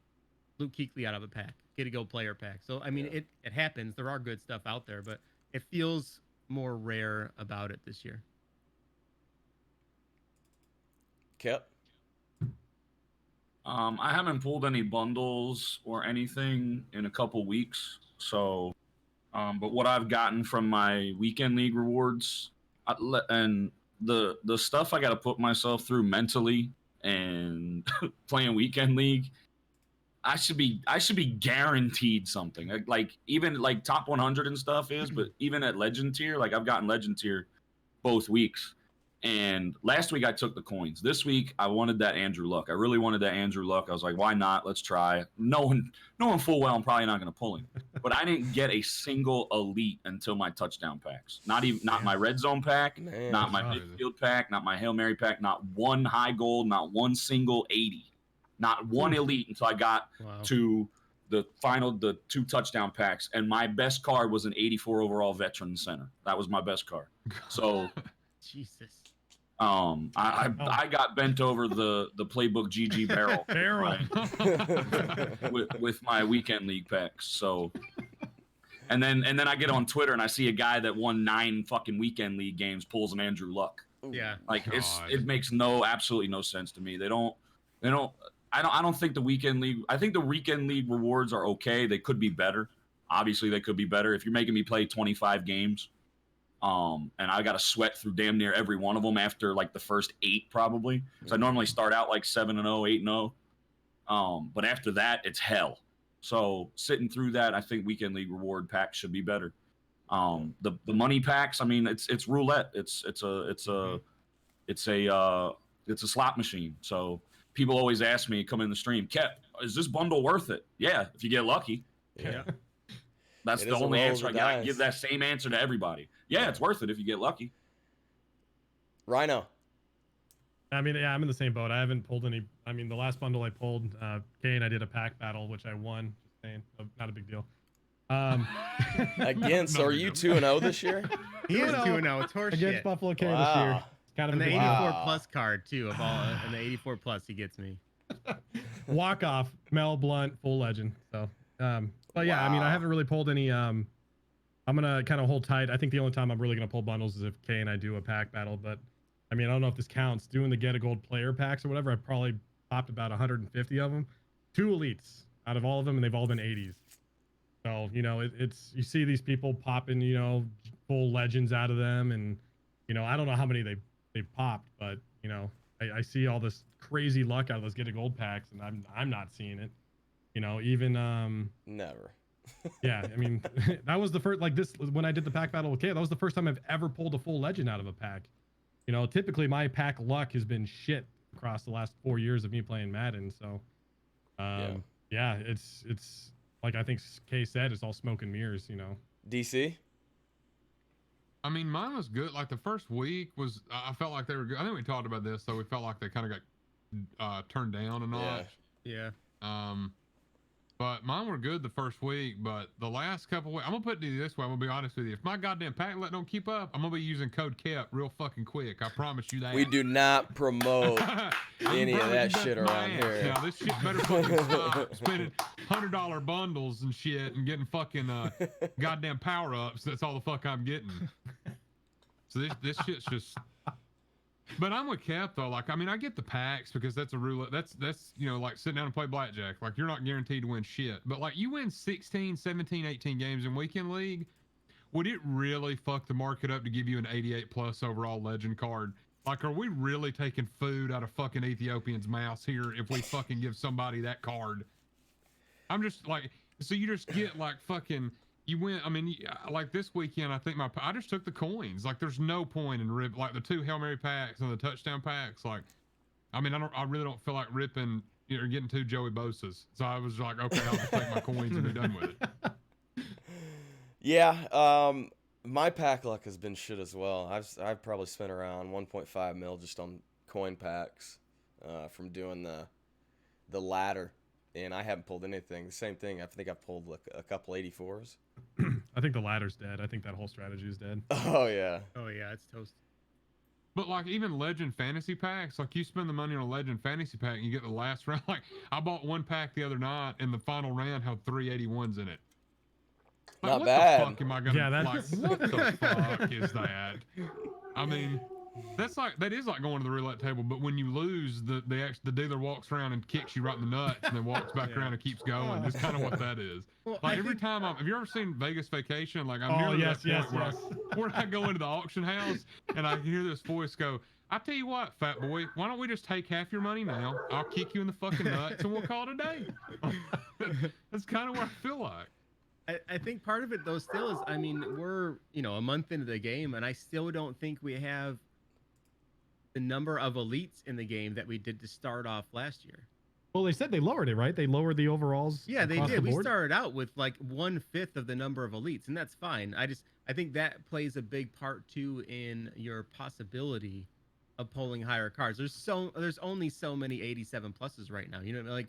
Luke Kuechly out of a pack, get a go player pack. So I mean, it happens. There are good stuff out there, but it feels more rare about it this year. Kip? I haven't pulled any bundles or anything in a couple weeks. So, but what I've gotten from my weekend league rewards, and the stuff I got to put myself through mentally and playing weekend league, I should be guaranteed something. Like even like top 100 and stuff is, but even at legend tier, like I've gotten legend tier both weeks. And last week I took the coins. This week I wanted that Andrew Luck. I really wanted that Andrew Luck. I was like, why not? Let's try. Knowing full well I'm probably not going to pull him. But I didn't get a single elite until my touchdown packs. Not my red zone pack, Man. not my Wow. midfield pack, not my Hail Mary pack, not one high gold, not one single 80, not one elite until I got Wow. to the 2 touchdown packs. And my best card was an 84 overall veteran center. That was my best card. So Jesus. I got bent over the playbook GG barrel with my weekend league packs. So, and then I get on Twitter and I see a guy that won 9 fucking weekend league games pulls an Andrew Luck. Yeah. Like God. it makes absolutely no sense to me. I don't think the weekend league. I think the weekend league rewards are okay. They could be better. Obviously, they could be better. If you're making me play 25 games, and I got to sweat through damn near every one of them after like the first 8 probably. So I normally start out like 7-0, 8-0. But after that, it's hell. So sitting through that, I think weekend league reward packs should be better. The money packs, I mean, it's roulette. It's a slot machine. So people always ask me, come in the stream, Kep, is this bundle worth it? Yeah, if you get lucky. Yeah. That's It the is a only roll of answer the I got. I dice. give that same answer to everybody. Yeah, it's worth it if you get lucky. Rhino. I mean, yeah, I'm in the same boat. I haven't pulled any. I mean, the last bundle I pulled, Kane, I did a pack battle, which I won. Just saying, not a big deal. Again, so are you 2-0 this year? He is 2-0 2-0. It's horse against shit. Buffalo K this year. Wow. It's kind of And a the big 84 deal. Wow. plus card too of all, and the 84 plus he gets me. Walk off, Mel Blunt, full legend. So, but yeah, I mean, I Wow. haven't really pulled any. I'm gonna kind of hold tight. I think the only time I'm really gonna pull bundles is if Kay and I do a pack battle. But I mean, I don't know if this counts. Doing the get a gold player packs or whatever, I probably popped about 150 of them. 2 elites out of all of them, and they've all been 80s. So it's you see these people popping full legends out of them, and I don't know how many they popped, but you know, I see all this crazy luck out of those get a gold packs, and I'm not seeing it. You know, even Never. yeah, I mean, that was the first, like this, when I did the pack battle with K, that was the first time I've ever pulled a full legend out of a pack. You know, typically my pack luck has been shit across the last 4 years of me playing Madden. So, yeah, it's like I think K said, it's all smoke and mirrors, you know. DC? I mean, mine was good. Like the first week was, I felt like they were good. I think we talked about this, so we felt like they kind of got turned down a notch. Yeah. But mine were good the first week, but the last couple weeks, I'm gonna put it this way. I'm gonna be honest with you. If my goddamn pack let don't keep up, I'm gonna be using code KEP real fucking quick. I promise you that. We do not promote any of that shit around here. Now this shit better fucking stop spending $100 bundles and shit and getting fucking goddamn power ups. That's all the fuck I'm getting. So this shit's just. But I'm with Cap though. Like, I mean, I get the packs because that's a roulette. That's you know, like sitting down and play blackjack. Like, you're not guaranteed to win shit. But like, you win 16, 17, 18 games in weekend league. Would it really fuck the market up to give you an 88 plus overall legend card? Like, are we really taking food out of fucking Ethiopian's mouths here if we fucking give somebody that card? I'm just like, so you just get like fucking. You win. I mean, like this weekend, I think I just took the coins. Like, there's no point in like the 2 Hail Mary packs and the touchdown packs. Like, I mean, I really don't feel like ripping, you know, getting 2 Joey Bosa's. So I was like, okay, I'll just take my coins and be done with it. Yeah. My pack luck has been shit as well. I've probably spent around 1.5 mil just on coin packs, from doing the ladder. And I haven't pulled anything. The same thing. I think I've pulled like a couple 84s. I think the ladder's dead. I think that whole strategy is dead. Oh yeah. Oh yeah, it's toast. But like even legend fantasy packs, like you spend the money on a legend fantasy pack and you get the last round. Like I bought one pack the other night and the final round had 381s in it. Like, Not what bad. the fuck am I gonna Yeah, like? What the fuck is that? I mean, that is like going to the roulette table, but when you lose, the dealer walks around and kicks you right in the nuts and then walks back around and keeps going. That's kind of what that is. Well, Like every time have you ever seen Vegas Vacation? Like I'm Oh, nearly yes, that point yes. where I go into the auction house and I hear this voice go, I tell you what, fat boy, why don't we just take half your money now? I'll kick you in the fucking nuts and we'll call it a day. That's kind of what I feel like. I think part of it though still is, I mean, we're, you know, a month into the game and I still don't think we have the number of elites in the game that we did to start off last year. Well, they said they lowered it, right? They lowered the overalls. Yeah, they across did. the We board? started out with like 1/5 of the number of elites, and that's fine. I think that plays a big part too in your possibility of pulling higher cards. There's only so many 87 pluses right now. You know, like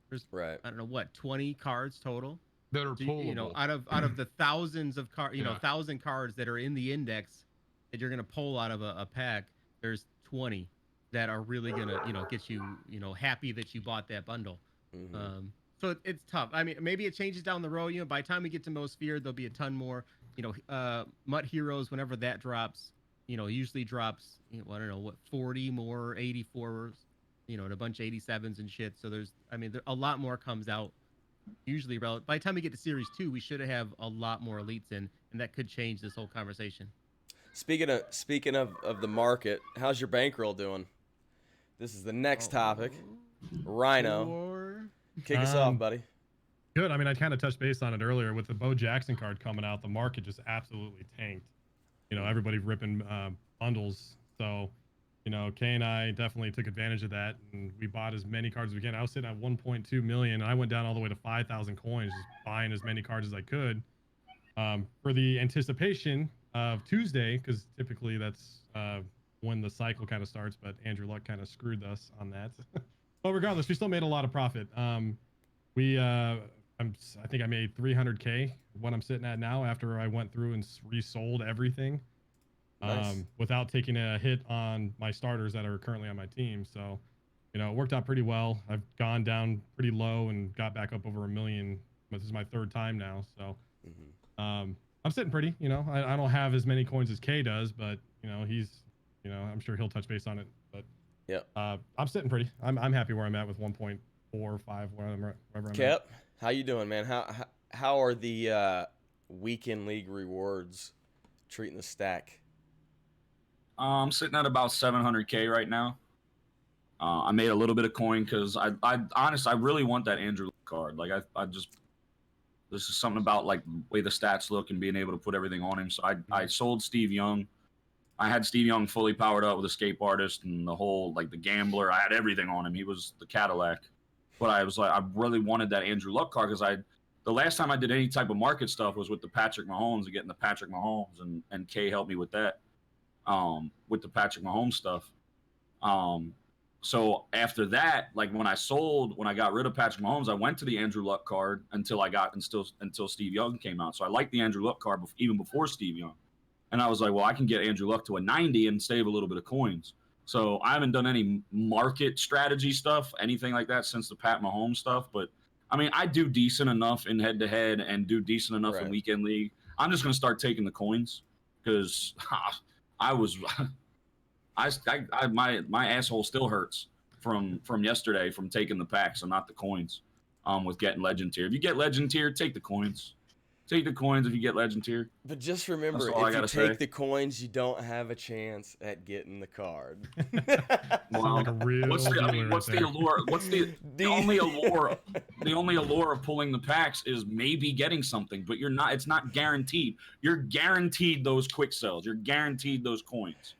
there's Right. I don't know what 20 cards total. That are So, pullable. you know, out of the thousands of cards, you know, Yeah. 1,000 cards that are in the index that you're gonna pull out of a pack, there's 20 that are really gonna, you know, get you, you know, happy that you bought that bundle. Mhm. So it's tough. I mean, maybe it changes down the road. You know, by the time we get to Most Feared, there'll be a ton more. You know, Mutt Heroes, whenever that drops, you know, usually drops, you know, I don't know what, 40 more 84s, you know, and a bunch of 87s and shit. So a lot more comes out. Usually, by the time we get to Series 2, we should have a lot more elites in, and that could change this whole conversation. Speaking of the market, how's your bankroll doing? This is the next topic. Rhino, kick us off, buddy. Good. I mean, I kind of touched base on it earlier with the Bo Jackson card coming out. The market just absolutely tanked. You know, everybody ripping bundles. So, you know, Kay and I definitely took advantage of that, and we bought as many cards as we can. I was sitting at 1.2 million, and I went down all the way to 5,000 coins, just buying as many cards as I could for the anticipation of Tuesday, because typically that's when the cycle kind of starts. But Andrew Luck kind of screwed us on that. But regardless, we still made a lot of profit. I think I made 300K what I'm sitting at now after I went through and resold everything. Nice. Without taking a hit on my starters that are currently on my team. So, you know, it worked out pretty well. I've gone down pretty low and got back up over 1 million. This is my 3rd time now. So, I'm sitting pretty, you know, I don't have as many coins as K does, but you know, I'm sure he'll touch base on it, but yeah, I'm sitting pretty. I'm happy where I'm at with 1.45, wherever I'm at. Kep, how you doing, man? How are the weekend league rewards treating the stack? I'm sitting at about 700K right now. I made a little bit of coin because I honestly, I really want that Andrew Luck card. Like I just, this is something about like the way the stats look and being able to put everything on him. So I sold Steve Young. I had Steve Young fully powered up with Escape Artist and the whole, like the Gambler. I had everything on him. He was the Cadillac. But I was like, I really wanted that Andrew Luck card because the last time I did any type of market stuff was with the Patrick Mahomes and getting the Patrick Mahomes, and Kay helped me with that, with the Patrick Mahomes stuff. So after that, like when I got rid of Patrick Mahomes, I went to the Andrew Luck card until Steve Young came out. So I liked the Andrew Luck card even before Steve Young. And I was like, well, I can get Andrew Luck to a 90 and save a little bit of coins. So I haven't done any market strategy stuff, anything like that since the Pat Mahomes stuff. But I mean, I do decent enough in head-to-head and do decent enough in weekend league. I'm just going to start taking the coins because my asshole still hurts from yesterday from taking the packs and not the coins with getting legend tier. If you get legend tier, take the coins. Take the coins if you get legend tier. But just remember, if you take the coins, you don't have a chance at getting the card. Well, like a real what's the allure? What's the only allure? The only allure of pulling the packs is maybe getting something, but you're not. It's not guaranteed. You're guaranteed those quick sells. You're guaranteed those coins.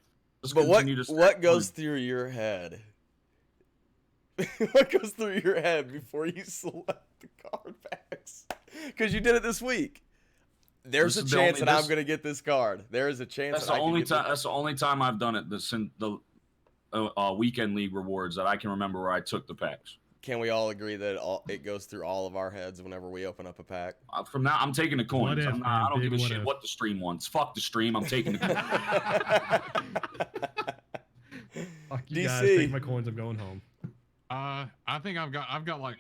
But what goes through your head? What goes through your head before you select the card packs? Because you did it this week. There's a chance that I'm going to get this card. There is a chance. That's the only time I've done it. Since the weekend league rewards that I can remember where I took the packs. Can we all agree that it goes through all of our heads whenever we open up a pack? From now, I'm taking the coins. I don't give a shit if. what the stream wants. Fuck the stream. I'm taking the coins. Fuck you DC. guys, take my coins. I'm going home. I think I've got like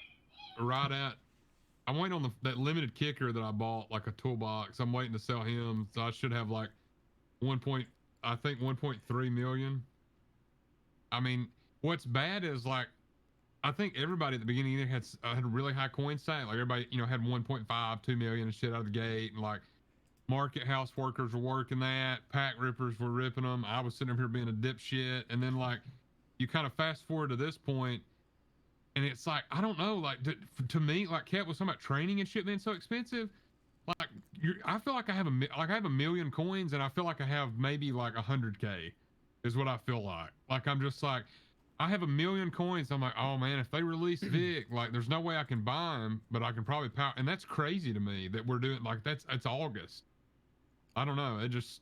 right at. I'm waiting on that limited kicker that I bought, like a toolbox. I'm waiting to sell him, so I should have like 1.3 million. I mean, what's bad is like, I think everybody at the beginning of the year had a really high coin stack. Like everybody, had 1.5, 2 million and shit out of the gate, and like market house workers were working that, pack rippers were ripping them. I was sitting up here being a dipshit, and then like you kind of fast forward to this point. And it's like, I don't know, like to me, like Kat was talking about training and shit being so expensive. Like I feel like I have a million coins, and I feel like I have maybe like 100K is what I feel like. Like I'm just like, I have 1 million coins. I'm like, oh man, if they release Vic, like there's no way I can buy them, but I can probably power. And that's crazy to me that we're doing like it's August. I don't know. That's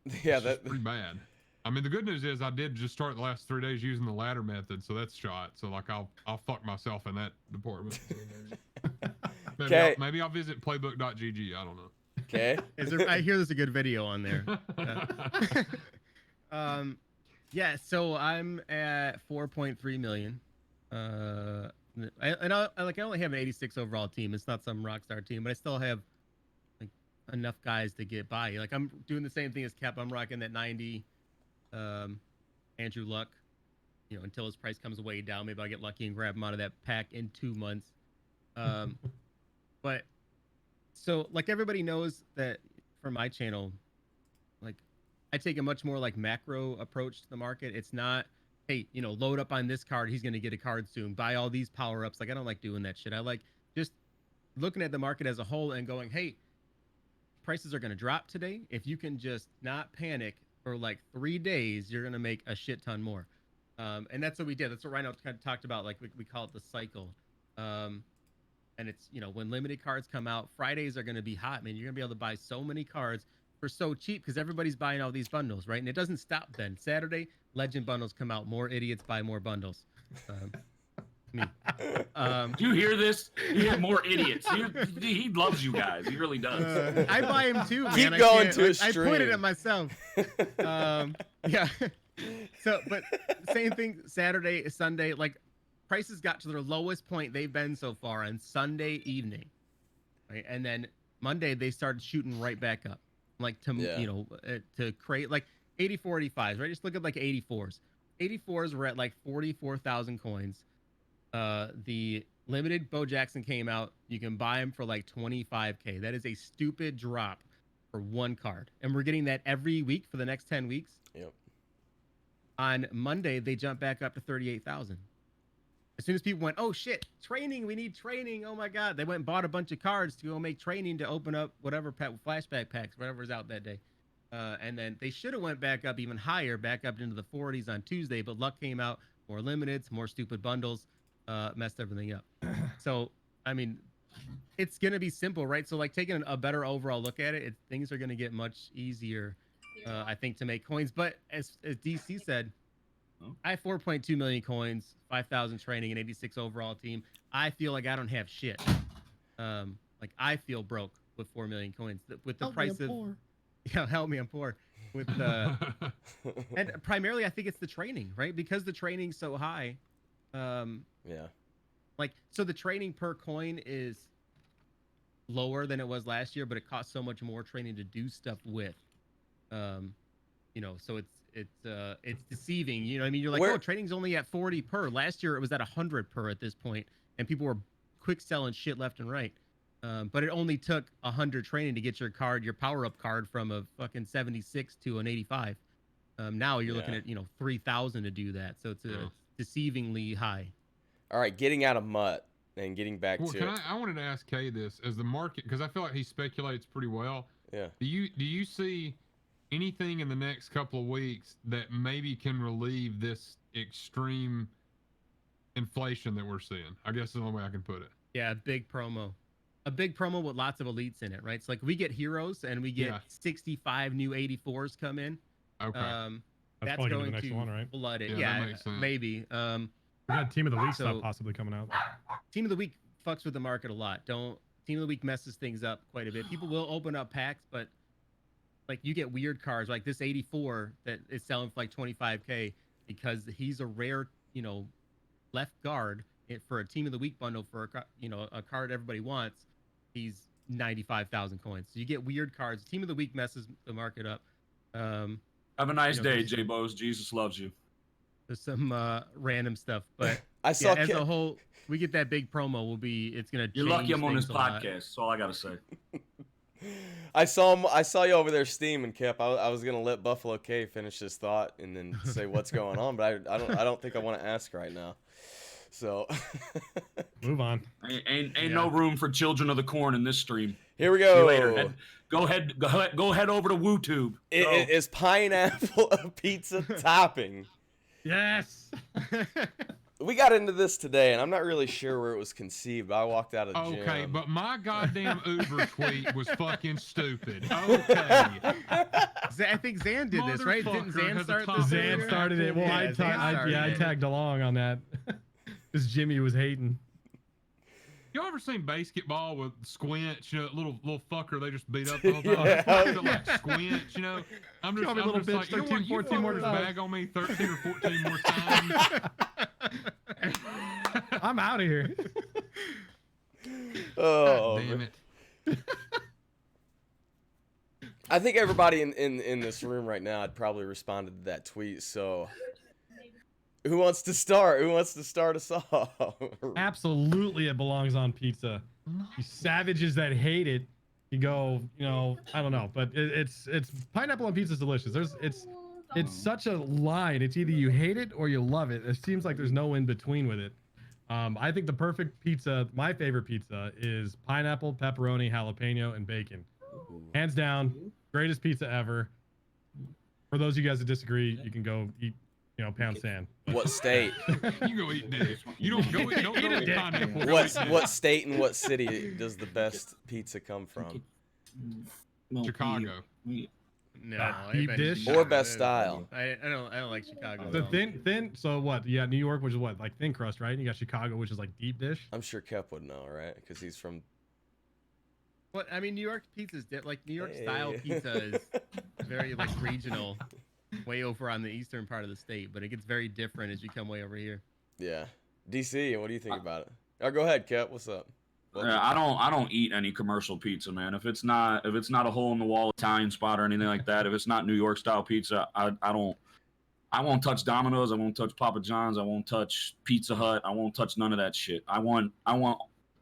pretty bad. I mean, the good news is I did just start the last 3 days using the ladder method, so that's shot. So like I'll fuck myself in that department. Maybe I'll visit playbook.gg. I don't know. Okay. I hear there's a good video on there. Yeah. So I'm at 4.3 million. I only have an 86 overall team. It's not some rockstar team, but I still have like enough guys to get by. Like I'm doing the same thing as Cap. I'm rocking that 90. Andrew Luck, until his price comes way down. Maybe I'll get lucky and grab him out of that pack in 2 months. But so like everybody knows that for my channel, like I take a much more like macro approach to the market. It's not, hey, load up on this card. He's going to get a card soon. Buy all these power-ups. Like I don't like doing that shit. I like just looking at the market as a whole and going, hey, prices are going to drop today. If you can just not panic for like 3 days, you're gonna make a shit ton more, and that's what we did. That's what Rhino kind of talked about. Like we call it the cycle, and it's when limited cards come out, Fridays are gonna be hot, man. You're gonna be able to buy so many cards for so cheap because everybody's buying all these bundles, right? And it doesn't stop then. Saturday, legend bundles come out. More idiots buy more bundles. Me. Do you hear this? You have more idiots. He loves you guys. He really does. I buy him too, man. Keep going to his I stream. pointed at myself. Yeah. So, but same thing. Saturday, Sunday, like prices got to their lowest point they've been so far on Sunday evening, right? And then Monday they started shooting right back up, like to create like 84, 85s, right? Just look at like 84s. 84s were at like 44,000 coins. The limited Bo Jackson came out. You can buy him for like 25K. That is a stupid drop for one card, and we're getting that every week for the next 10 weeks. Yep. On Monday, they jumped back up to 38,000. As soon as people went, oh shit, training, we need training. Oh my God. They went and bought a bunch of cards to go make training to open up whatever flashback packs, whatever's out that day. And then they should have went back up even higher, back up into the 40s on Tuesday, but luck came out, more limiteds, more stupid bundles, messed everything up. So, I mean, it's going to be simple, right? So like taking a better overall look at it, things are going to get much easier, I think, to make coins. But as DC said, I have 4.2 million coins, 5,000 training, and 86 overall team. I feel like I don't have shit. Like I feel broke with 4 million coins. With the price of yeah, help me, I'm poor. With and primarily I think it's the training, right? Because the training's so high. Yeah. Like so the training per coin is lower than it was last year, but it costs so much more training to do stuff with. You know, so it's deceiving. You know what I mean? You're like, oh, training's only at 40 per. Last year it was at 100 per at this point, and people were quick selling shit left and right. But it only took 100 training to get your card, your power-up card, from a fucking 76 to an 85. Now you're looking at 3,000 to do that. So it's deceivingly high. All right, getting out of MUT and getting back to. I wanted to ask Kay this as the market, because I feel like he speculates pretty well. Yeah. Do you see anything in the next couple of weeks that maybe can relieve this extreme inflation that we're seeing? I guess is the only way I can put it. Yeah, a big promo with lots of elites in it, right? So like we get heroes and we get 65 new 84s come in. Okay. That's going going the next to one, right? flood it. Yeah, that makes sense. Maybe. We got Team of the Week stuff possibly coming out. Team of the Week fucks with the market a lot. Team of the Week messes things up quite a bit. People will open up packs, but like you get weird cards like this 84 that is selling for like 25K because he's a rare, left guard for a Team of the Week bundle for a card everybody wants. He's 95,000 coins. So you get weird cards. Team of the Week messes the market up. Have a nice day, J-Bose. Jesus loves you. There's some random stuff, but I saw as a whole, we get that big promo. It's gonna. You're lucky I'm on this podcast. That's all I gotta say. I saw you over there steaming, Kip. I was gonna let Buffalo K finish his thought and then say what's going on, but I don't think I want to ask right now. So move on. Ain't no room for children of the corn in this stream. Here we See go. you later. Go head over to WooTube. Is pineapple a pizza topping? Yes. We got into this today, and I'm not really sure where it was conceived. But I walked out of the gym. Okay, but my goddamn Uber tweet was fucking stupid. Okay. I think Zan did this, right? Didn't Zan start this? Zan started it. Well, I tagged along on that. Because Jimmy was hating. Y'all ever seen basketball with Squinch, little fucker they just beat up the whole time? Yeah. Like Squinch, I'm just, Little I'm just bitch, like, 13, 14 more times. bag on me 13 or 14 more times. I'm out of here. Oh, damn it. I think everybody in this room right now had probably responded to that tweet. So, who wants to start? Who wants to start us off? Absolutely, it belongs on pizza. You savages that hate it, you go, I don't know, but it's pineapple on pizza is delicious. It's such a line. It's either you hate it or you love it. It seems like there's no in between with it. I think the perfect pizza, my favorite pizza, is pineapple, pepperoni, jalapeno, and bacon. Hands down, greatest pizza ever. For those of you guys that disagree, you can go eat, pound sand. What state? You go eat dick. You don't go eat pineapple. What state and what city does the best pizza come from? Chicago. No, deep dish or best style. I don't like Chicago. The thin. So what? You got New York, which is what, like thin crust, right? And you got Chicago, which is like deep dish. I'm sure Kep would know, right? Because he's from. What I mean, New York pizza is like New York style pizza is very like regional, way over on the eastern part of the state, but it gets very different as you come way over here. Yeah, DC. What do you think about it? Oh, go ahead, Kep. What's up? Yeah, I don't eat any commercial pizza, man. If it's not a hole in the wall Italian spot or anything like that, if it's not New York style pizza, I won't touch Domino's, I won't touch Papa John's, I won't touch Pizza Hut, I won't touch none of that shit. I want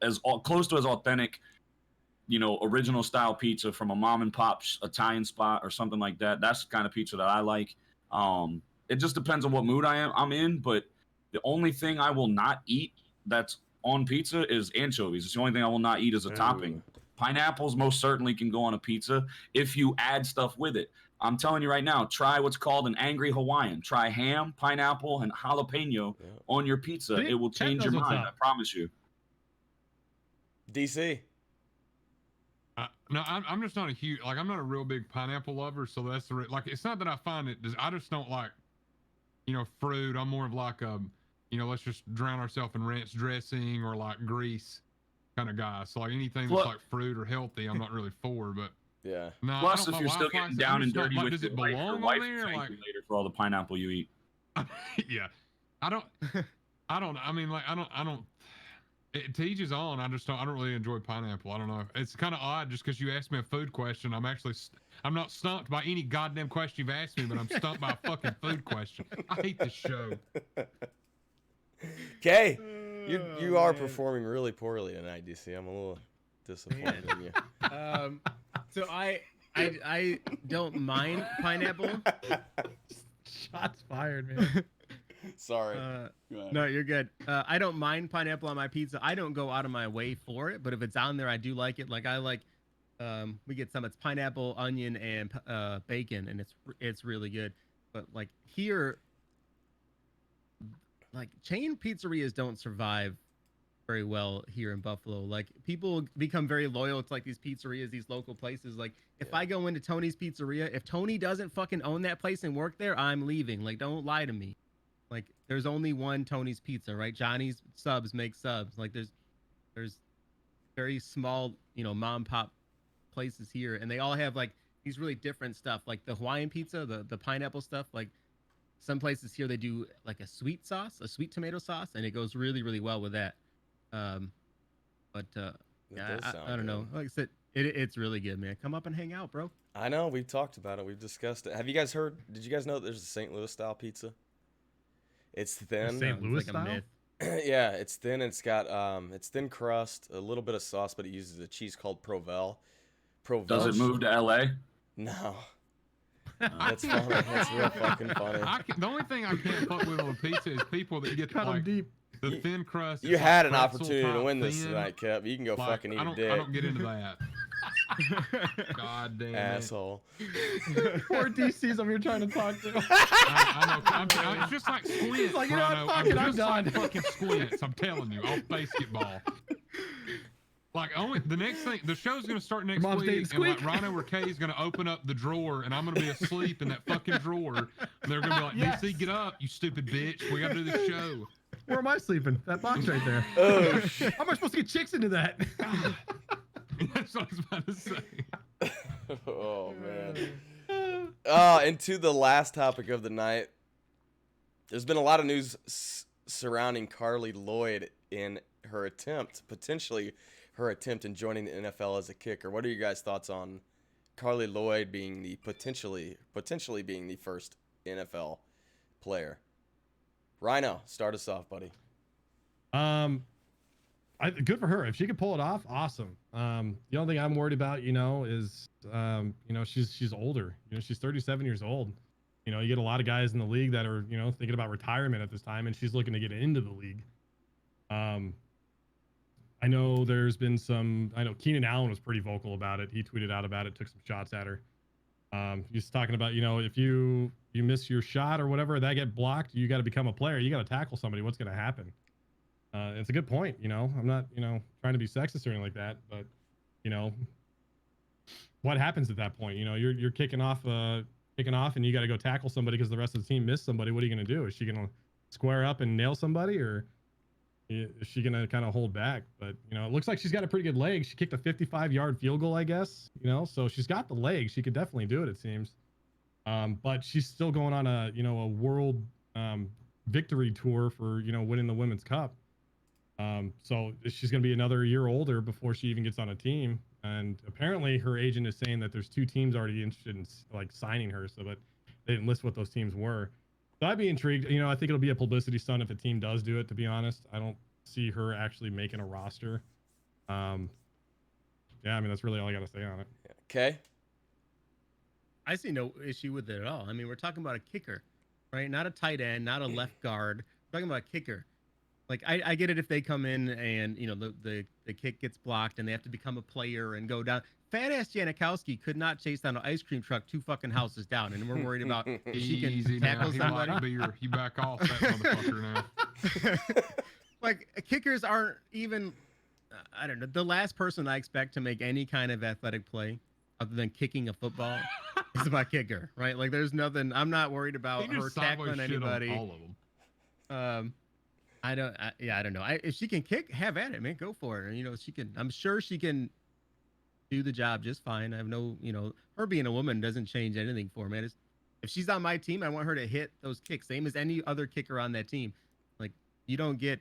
as close to as authentic, original style pizza from a mom and pop Italian spot or something like that. That's the kind of pizza that I like. it just depends on what mood I'm in. But the only thing I will not eat that's on pizza is anchovies. It's the only thing I will not eat as a topping. Pineapples most certainly can go on a pizza if you add stuff with it. I'm telling you right now, try what's called an angry Hawaiian. Try ham, pineapple, and jalapeno on your pizza. See? It will Chat change your knows what's mind. up. I promise you. DC. No, I'm just not a huge, like, I'm not a real big pineapple lover, so that's the like. It's not that I find it. I just don't like, fruit. I'm more of like let's just drown ourselves in ranch dressing or like grease kind of guy. So like anything that's like fruit or healthy, I'm not really for. But Yeah. no, Plus, if you're still getting down and dirty with does your it wife, belong your wife on will there? thank Like, you later for all the pineapple you eat. yeah, I don't. I mean, like, I don't. To each his own. I don't really enjoy pineapple. I don't know. It's kind of odd just because you asked me a food question. I'm not stumped by any goddamn question you've asked me, but I'm stumped by a fucking food question. I hate this show. Okay, you are performing really poorly tonight, DC. I'm a little disappointed in you. So I don't mind pineapple. Shots fired, man. Sorry. No, you're good. I don't mind pineapple on my pizza. I don't go out of my way for it, but if it's on there, I do like it. Like I like, we get some. It's pineapple, onion, and bacon, and it's really good. But like here, like chain pizzerias don't survive very well here in Buffalo. Like people become very loyal to like these pizzerias, these local places. Like if I go into Tony's Pizzeria, if Tony doesn't fucking own that place and work there, I'm leaving. Like don't lie to me. Like there's only one Tony's Pizza, right? Johnny's Subs makes subs. Like there's very small, mom and pop places here, and they all have like these really different stuff. Like the Hawaiian pizza, the pineapple stuff. Like some places here they do like a sweet tomato sauce, and it goes really really well with that. Yeah, I don't know. Like I said, it's really good, man. Come up and hang out, bro. I know. We've talked about it. We've discussed it. Have you guys heard? Did you guys know that there's a St. Louis style pizza? It's thin. St. Louis like a style? myth. Yeah, it's thin. It's got it's thin crust, a little bit of sauce, but it uses a cheese called Provel. Does it move to LA? No. That's funny. That's real fucking funny. The only thing I can't fuck with on a pizza is people that get Cut 'em like deep. the thin crust. You it's had like an pretzel opportunity to type win this thin. tonight, Kev. You can go Like, fucking eat a dick. I don't get into that. God damn it. Asshole. Poor DC's I'm here trying to talk to. I know. it's just like squints. He's like, you know what, Rhino. fuck it, I'm just like done. fucking squints. I'm telling you, off basketball. Like the next thing, the show's gonna start next Mom's dating week, and like Squeak. Rhino or Kay's gonna open up the drawer, and I'm gonna be asleep in that fucking drawer. And they're gonna be like, Yes. DC, get up, you stupid bitch. We gotta do this show. Where am I sleeping? That box right there. Oh shit. How am I supposed to get chicks into that? That's what I was about to say. Oh man. And to the last topic of the night. There's been a lot of news surrounding Carly Lloyd in her potentially her attempt in joining the NFL as a kicker. What are your guys' thoughts on Carly Lloyd being the potentially being the first NFL player? Rhino, start us off, buddy. Good for her. If she could pull it off, awesome. The only thing I'm worried about, is, she's older. She's 37 years old. You get a lot of guys in the league that are, thinking about retirement at this time, and she's looking to get into the league. I know there's been Keenan Allen was pretty vocal about it. He tweeted out about it, took some shots at her. He's talking about, if you miss your shot or whatever, that get blocked, you got to become a player. You got to tackle somebody. What's going to happen? It's a good point. I'm not, trying to be sexist or anything like that, but, what happens at that point? You're kicking off and you got to go tackle somebody because the rest of the team missed somebody. What are you going to do? Is she going to square up and nail somebody, or is she going to kind of hold back? But, it looks like she's got a pretty good leg. She kicked a 55-yard field goal, I guess, so she's got the legs. She could definitely do it, it seems. But she's still going on a world victory tour for, winning the Women's Cup. So she's going to be another year older before she even gets on a team. And apparently her agent is saying that there's 2 teams already interested in signing her. So, but they didn't list what those teams were. So I'd be intrigued. I think it'll be a publicity stunt if a team does do it, to be honest. I don't see her actually making a roster. Yeah, that's really all I got to say on it. Okay. I see no issue with it at all. I mean, we're talking about a kicker, right? Not a tight end, not a left guard. I'm talking about a kicker. Like I get it if they come in and the kick gets blocked and they have to become a player and go down. Fat ass Janikowski could not chase down an ice cream truck 2 fucking houses down, and we're worried about if she Easy can now. tackle He somebody. might be you back off that motherfucker now. Like kickers aren't even. I don't know. The last person I expect to make any kind of athletic play other than kicking a football is my kicker, right? Like there's nothing. I'm not worried about He her just sideways tackling shit on anybody. all of them. I don't know. If she can kick, have at it, man. Go for it. And, she can. I'm sure she can do the job just fine. I have no, her being a woman doesn't change anything for me. If she's on my team, I want her to hit those kicks, same as any other kicker on that team. Like you don't get,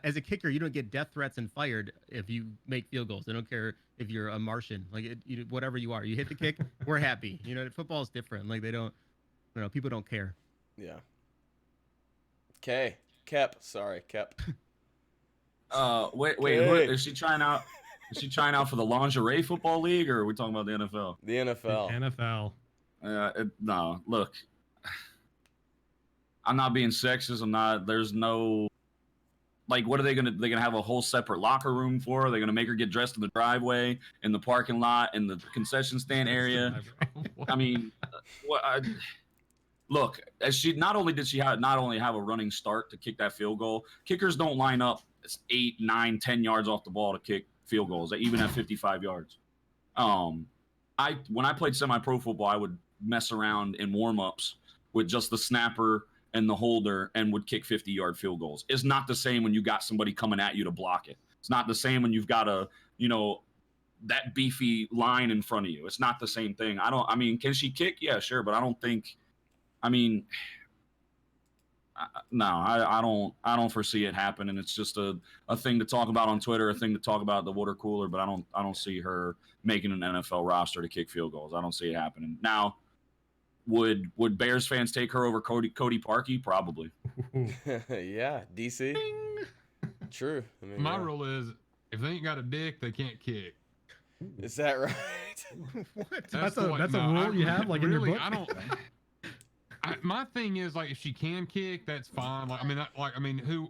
as a kicker, you don't get death threats and fired if you make field goals. I don't care if you're a Martian, whatever you are. You hit the kick, we're happy. Football is different. Like they don't, people don't care. Yeah. Okay. Kep. Wait, Hey. is she trying out? Is she trying out for the lingerie football league, or are we talking about the NFL? The NFL. NFL. No, look, I'm not being sexist. I'm not. There's no. Like, what are they gonna? They're gonna have a whole separate locker room for her? They're gonna make her get dressed in the driveway, in the parking lot, in the concession stand area. I mean, look, as she not only have a running start to kick that field goal. Kickers don't line up 8, 9, 10 yards off the ball to kick field goals, even at 55 yards. When I played semi-pro football, I would mess around in warm-ups with just the snapper and the holder and would kick 50-yard field goals. It's not the same when you got somebody coming at you to block it. It's not the same when you've got that beefy line in front of you. It's not the same thing. I mean, can she kick? Yeah, sure, but I don't think. I mean, no, I don't foresee it happening. It's just a thing to talk about on Twitter, a thing to talk about at the water cooler, but I don't see her making an NFL roster to kick field goals. I don't see it happening. Now, would Bears fans take her over Cody Parkey? Probably. Yeah, DC. True. I mean, My rule is if they ain't got a dick, they can't kick. Is that right? What? That's a rule you have, like, in your book? I don't. My thing is, like, if she can kick, that's fine. Like,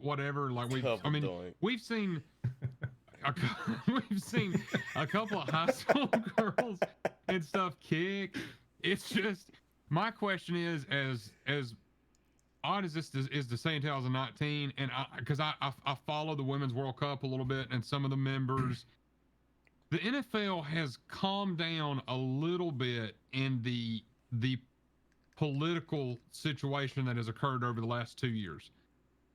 whatever. Like we've seen a couple of high school girls and stuff kick. It's just my question is, as odd as this is to say in 2019, and because I follow the Women's World Cup a little bit and some of the members. The NFL has calmed down a little bit in the political situation that has occurred over the last 2 years,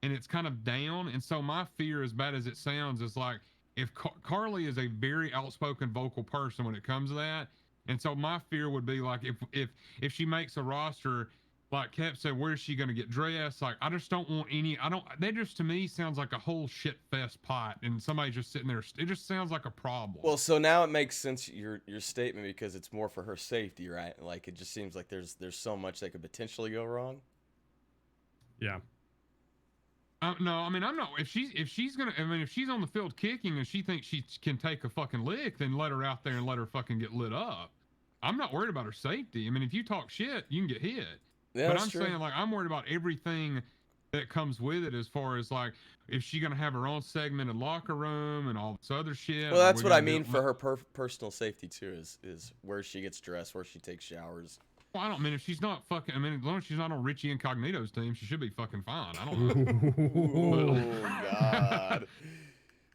and it's kind of down. And so my fear, as bad as it sounds, is like if Carly is a very outspoken, vocal person when it comes to that, and so my fear would be like if she makes a roster, like Kep said, where's she going to get dressed? Like, I just don't want any. That just to me sounds like a whole shit fest pot, and somebody just sitting there. It just sounds like a problem. Well, so now it makes sense your statement because it's more for her safety, right? Like it just seems like there's so much that could potentially go wrong. Yeah. No, I mean I'm not. If she's on the field kicking and she thinks she can take a fucking lick, then let her out there and let her fucking get lit up. I'm not worried about her safety. I mean, if you talk shit, you can get hit. Yeah, but that's I'm true. saying, like, I'm worried about everything that comes with it, as far as like if she's gonna have her own segmented locker room and all this other shit. Well, that's what I mean for her personal safety too. Is where she gets dressed, where she takes showers. Well, I don't mean if she's not fucking. I mean, as long as she's not on Richie Incognito's team, she should be fucking fine. I don't know. Oh God.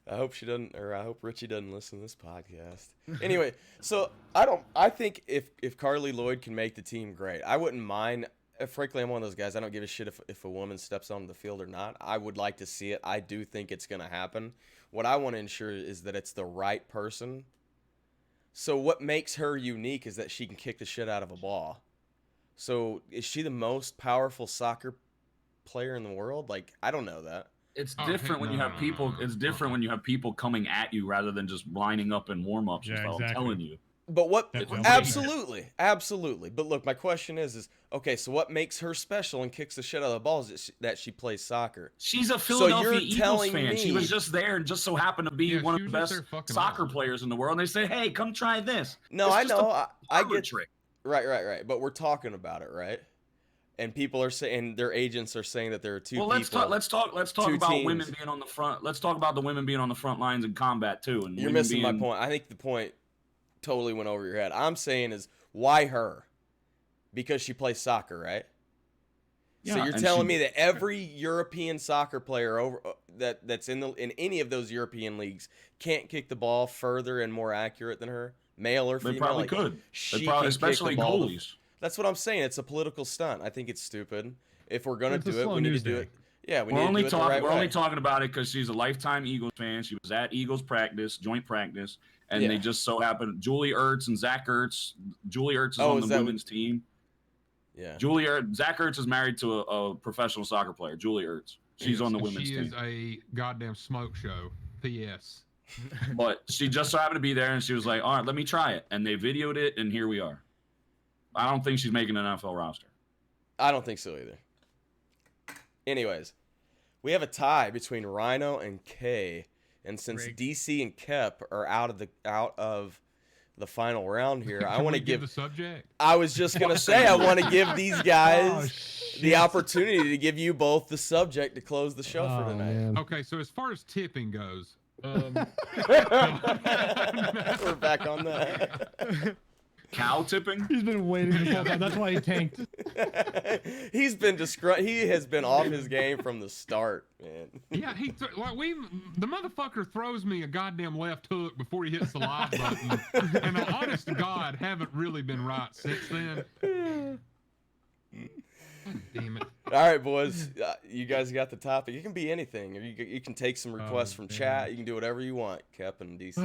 I hope she doesn't, or I hope Richie doesn't listen to this podcast. Anyway, so I think if Carly Lloyd can make the team, great. I wouldn't mind. Frankly, I'm one of those guys. I don't give a shit if a woman steps onto the field or not. I would like to see it. I do think it's going to happen. What I want to ensure is that it's the right person. So what makes her unique is that she can kick the shit out of a ball. So is she the most powerful soccer player in the world? Like, I don't know that. It's different when you have people. It's different when you have people coming at you rather than just lining up in warm-ups. Yeah, I'm exactly. telling you. But what? That's what Absolutely. But look, my question is okay. So what makes her special and kicks the shit out of the balls is that she plays soccer. She's a Philadelphia you're Eagles telling fan. She me- was just there and just so happened to be Yeah, one she of the was just best there fucking soccer awesome. players in the world. And they say, "Hey, come try this." No, It's I just know. a I parlor get trick. right. But we're talking about it, right? and people are saying their agents are saying that there are two Well, people. let's talk two about teams. women being on the front. Let's talk about the women being on the front lines in combat too. And You're women missing my being- point. I think the point totally went over your head. I'm saying is why her? Because she plays soccer, right? So Yeah, you're and telling she- me that every European soccer player over that's in any of those European leagues can't kick the ball further and more accurate than her, male or They female? probably Like, could. she They can probably, kick the especially ball. goalies. That's what I'm saying. It's a political stunt. I think it's stupid. If we're gonna It's a do it, slow we need to news do day. it. Yeah, we We're need only to do it the talking. right We're way. only talking about it because she's a lifetime Eagles fan. She was at Eagles practice, joint practice, and Yeah. they just so happened. Julie Ertz and Zach Ertz. Julie Ertz is Oh, on is the that- women's team. Yeah. Zach Ertz is married to a professional soccer player. Julie Ertz. She's on the women's She team. is a goddamn smoke show. P.S. But she just so happened to be there, and she was like, "All right, let me try it." And they videoed it, and here we are. I don't think she's making an NFL roster. I don't think so either. Anyways, we have a tie between Rhino and K, and since Rigged. DC and Kep are out of the final round here, I Can want we to give. the subject. I was just gonna say I want to give these guys Oh, the shit. opportunity to give you both the subject to close the show for Oh, tonight. man. Okay, so as far as tipping goes, We're back on that. Cow tipping? He's been waiting this whole time. That's why he tanked. He has been off his game from the start, man. yeah, the motherfucker throws me a goddamn left hook before he hits the live button, and honest to God, haven't really been right since then. God damn it. All right, boys. You guys got the topic. It can be anything. Or you can take some requests from man. chat. You can do whatever you want, Kep and DC.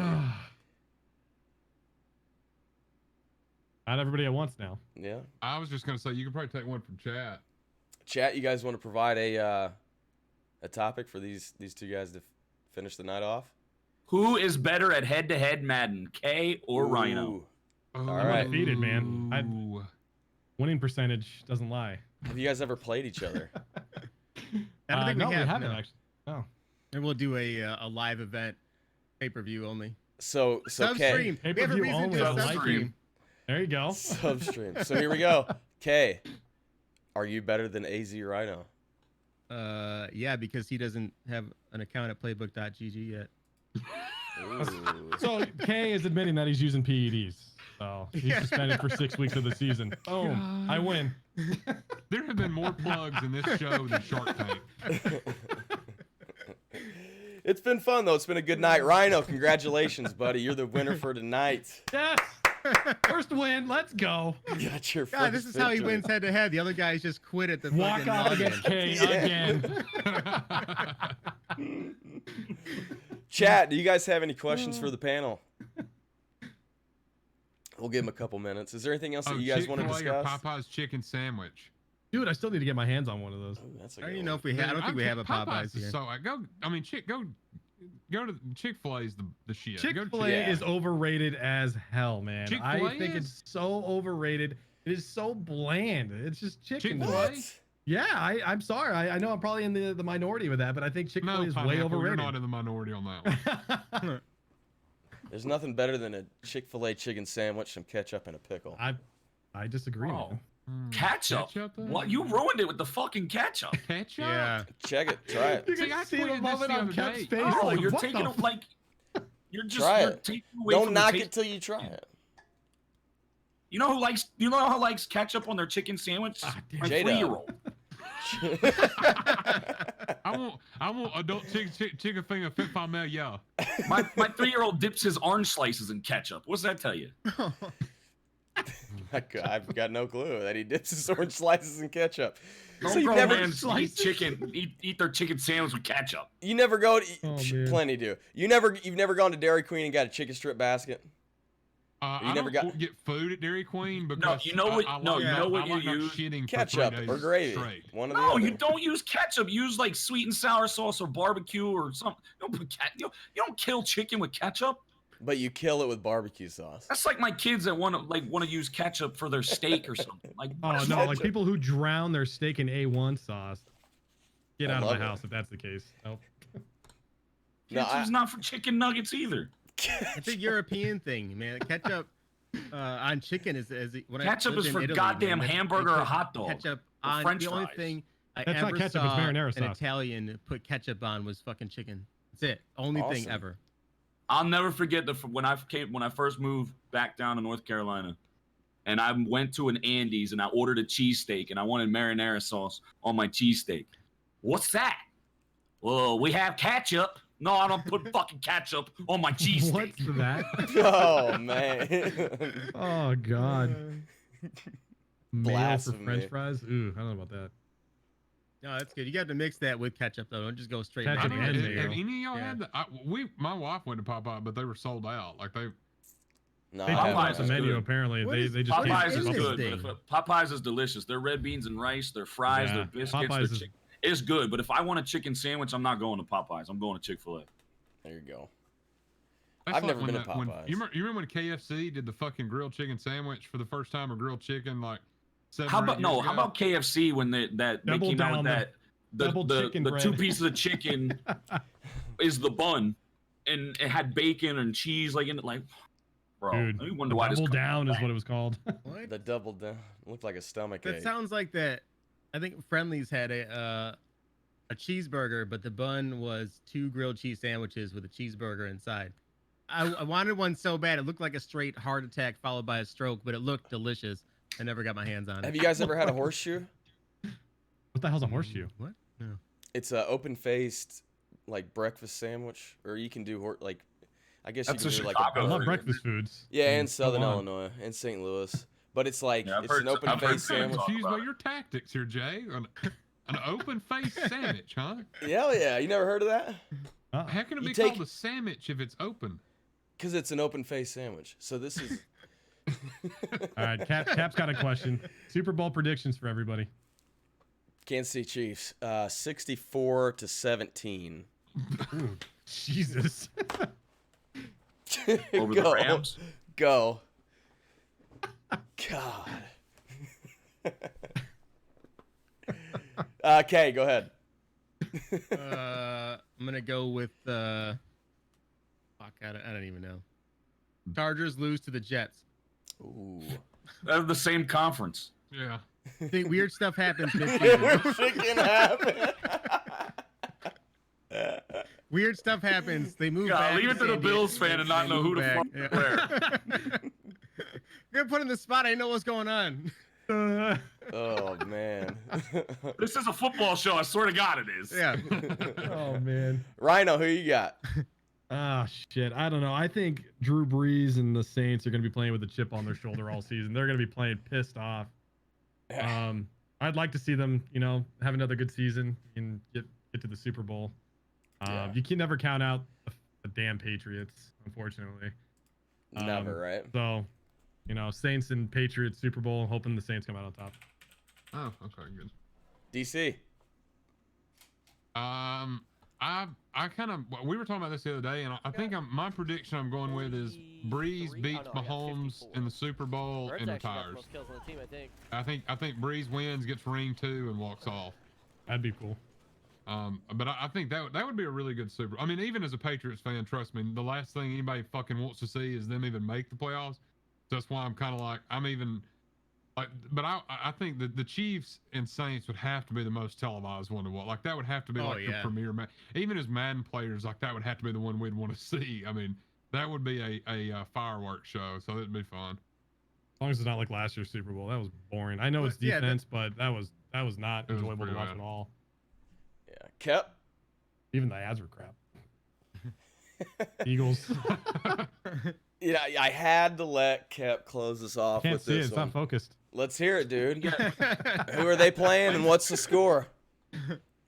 Not everybody at once now. Yeah. I was just gonna say you can probably take one from chat. Chat, you guys want to provide a topic for these two guys to finish the night off? Who is better at head-to-head Madden, K or Rhino? Ooh. All right. Undefeated, man. Winning percentage doesn't lie. Have you guys ever played each other? I don't think no, we have. haven't No. actually. No. And we'll do a live event, pay-per-view only. So K. Substream. We have a Pay-per-view reason to do a only, I like substream. it. There you go. Substream. So here we go. K, are you better than AZ Rhino? Yeah, because he doesn't have an account at playbook.gg yet. Ooh. So Kay is admitting that he's using PEDs. So he's suspended for 6 weeks of the season. Boom. I win. There have been more plugs in this show than Shark Tank. It's been fun though. It's been a good night. Rhino, congratulations, buddy. You're the winner for tonight. Yes. First win. Let's go. You got your God, this first is how he victory. wins head-to-head. The other guys just quit at the Walk fucking off login. against Kay Yeah. again. Chat, do you guys have any questions for the panel? We'll give them a couple minutes. Is there anything else that you guys want to Chick-fil-A or discuss? Popeye's chicken sandwich. Dude, I still need to get my hands on one of those. Ooh, that's a I don't good even know one. if we have. I don't think we have a Popeyes is here. So go to Chick-fil-A's the shit. Go to Chick-fil-A Yeah. is overrated as hell, man. I Chick-fil-A think is? it's so overrated. It is so bland. It's just chicken. to me. Chick-fil-A? What? Yeah, I'm sorry. I know I'm probably in the minority with that, but I think Chick-fil-A No, is way Pineapple, you're overrated. not in the minority on that one. There's nothing better than a Chick-fil-A chicken sandwich, some ketchup, and a pickle. I disagree. Oh. Man. Ketchup? though? What? You ruined it with the fucking ketchup. Ketchup? Yeah. Check it. Try it. You See, can I see the tweeted this moment the on other Kev's day. face. Oh, like, you're what taking the it like you're just Try you're it. taking away Don't from knock the it taste. till you try it. You know who likes ketchup on their chicken sandwich? Ah, damn. My J-Dub. 3-year-old. I want adult chicken finger fit for me, yeah. My 3-year-old dips his orange slices in ketchup. What's that tell you? I've got no clue that he dips his orange slices in ketchup. So Don't you grown never, men eat their chicken sandwich with ketchup. you never go to Oh, man. plenty do. You've never gone to Dairy Queen and got a chicken strip basket. I never don't got- get food at Dairy Queen because you know what- I no, like you not- know what I you like not use? shitting for Ketchup 3 days or gravy. straight. One of the No, other. you don't use ketchup. Use like sweet and sour sauce or barbecue or something. You don't put you don't kill chicken with ketchup. But you kill it with barbecue sauce. That's like my kids that want to use ketchup for their steak or something. Like what Oh is no, wrong like with- people who drown their steak in A1 sauce. Get I out of love my it. house if that's the case. Nope. No, Ketchup's not for chicken nuggets either. It's a European thing, man. Ketchup on chicken is when Ketchup I lived is in for Italy, goddamn man, they hamburger or put hot dog. Ketchup French the only fries. thing I That's not ever ketchup, it's saw marinara an sauce. Italian put ketchup on was fucking chicken. That's it. Only thing Awesome. ever. I'll never forget when I first moved back down to North Carolina, and I went to an Andy's and I ordered a cheesesteak and I wanted marinara sauce on my cheesesteak. What's that? Well, we have ketchup. No, I don't put fucking ketchup on my cheesesteak. What's that? Oh man. Oh god. Mayo for Blasphemy. French fries? Ooh, I don't know about that. No, that's good. You got to mix that with ketchup though. Don't just go straight. Ketchup I marinara. mean, and have mayo. any of y'all Yeah. had the? My wife went to Popeye, but they were sold out. Like they. No, They I took haven't. off the is menu good. apparently. What They is- they just Popeyes in is this good. thing? But Popeyes is delicious. Their red beans and rice, their fries, Yeah, their biscuits, Popeyes their is- chicken. It's good. But if I want a chicken sandwich, I'm not going to Popeyes. I'm going to Chick-fil-A. There you go. That's I've like never when been to when- Popeyes. you remember when KFC did the fucking grilled chicken sandwich for the first time, or grilled chicken like 7 How or 8 about years no? ago? How about KFC when they came out Double with down that double chicken the bread. 2 pieces of chicken is the bun, and it had bacon and cheese like in it. Like, bro, Dude, I wonder why this double comes down is back. what it was called. What? The double down looked like a stomach That ache. sounds like that. I think Friendly's had a cheeseburger, but the bun was 2 grilled cheese sandwiches with a cheeseburger inside. I wanted one so bad. It looked like a straight heart attack followed by a stroke, but it looked delicious. I never got my hands on it. Have you guys ever had a horseshoe? What the hell's a horseshoe? What? No. It's a open-faced like breakfast sandwich, or you can do like, I guess That's you a can do like Chicago I a love burger. breakfast foods. Yeah, Mm, in Southern go on. Illinois, in St. Louis, but it's like Yeah, I've it's heard an I've heard open-faced Sam I'm sandwich. talk confused about by your tactics here, Jay. An open-faced sandwich, huh? Hell yeah, you never heard of that? Uh, How can it You be take- called a sandwich if it's open? Because it's an open-faced sandwich. So this is. all right, Cap's got a question. Super Bowl predictions for everybody. Kansas City Chiefs, 64-17. Ooh, Jesus. Over the Go. Rams. Go. God. Okay, go ahead. I'm gonna go with fuck. I don't even know. Chargers lose to the Jets. Ooh. They're the same conference. Yeah. I think weird stuff happens We're midseason. freaking happen. Weird stuff happens. They move God, back. leave it to the San Bills Diego. fan and not They know who move the back. fuck Yeah. You're put in the spot. I didn't know what's going on. Oh, man. This is a football show. I swear to God, it is. Yeah. Oh man. Rhino, who you got? Ah, shit. I don't know. I think Drew Brees and the Saints are going to be playing with a chip on their shoulder all season. They're going to be playing pissed off. I'd like to see them, have another good season and get to the Super Bowl. Yeah. You can never count out the damn Patriots, unfortunately. Never, right? So, Saints and Patriots Super Bowl, hoping the Saints come out on top. Oh, okay, good. DC. I kind of we were talking about this the other day, and I think my prediction I'm going with is Breeze 43? beats Oh, no, I got Mahomes 54. in the Super Bowl Bird's and actually got the retires. most kills on the team, I think. I think Breeze wins, gets ring 2, and walks off. That'd be cool. But I think that would be a really good Super. I mean, even as a Patriots fan, trust me, the last thing anybody fucking wants to see is them even make the playoffs. So that's why I'm kind of like but I think that the Chiefs and Saints would have to be the most televised one to watch. Like that would have to be Oh, like the yeah. premier match. Even as Madden players, like that would have to be the one we'd want to see. I mean, that would be a fireworks show. So it'd be fun. As long as it's not like last year's Super Bowl. That was boring. I know it's Yeah, defense, but that was not It was enjoyable to pretty watch bad. at all. Yeah. Kep. Even the ads were crap. Eagles. Yeah, I had to let Kep close us off Can't with see it. this It's one. not focused. Let's hear it, dude. Who are they playing and what's the score?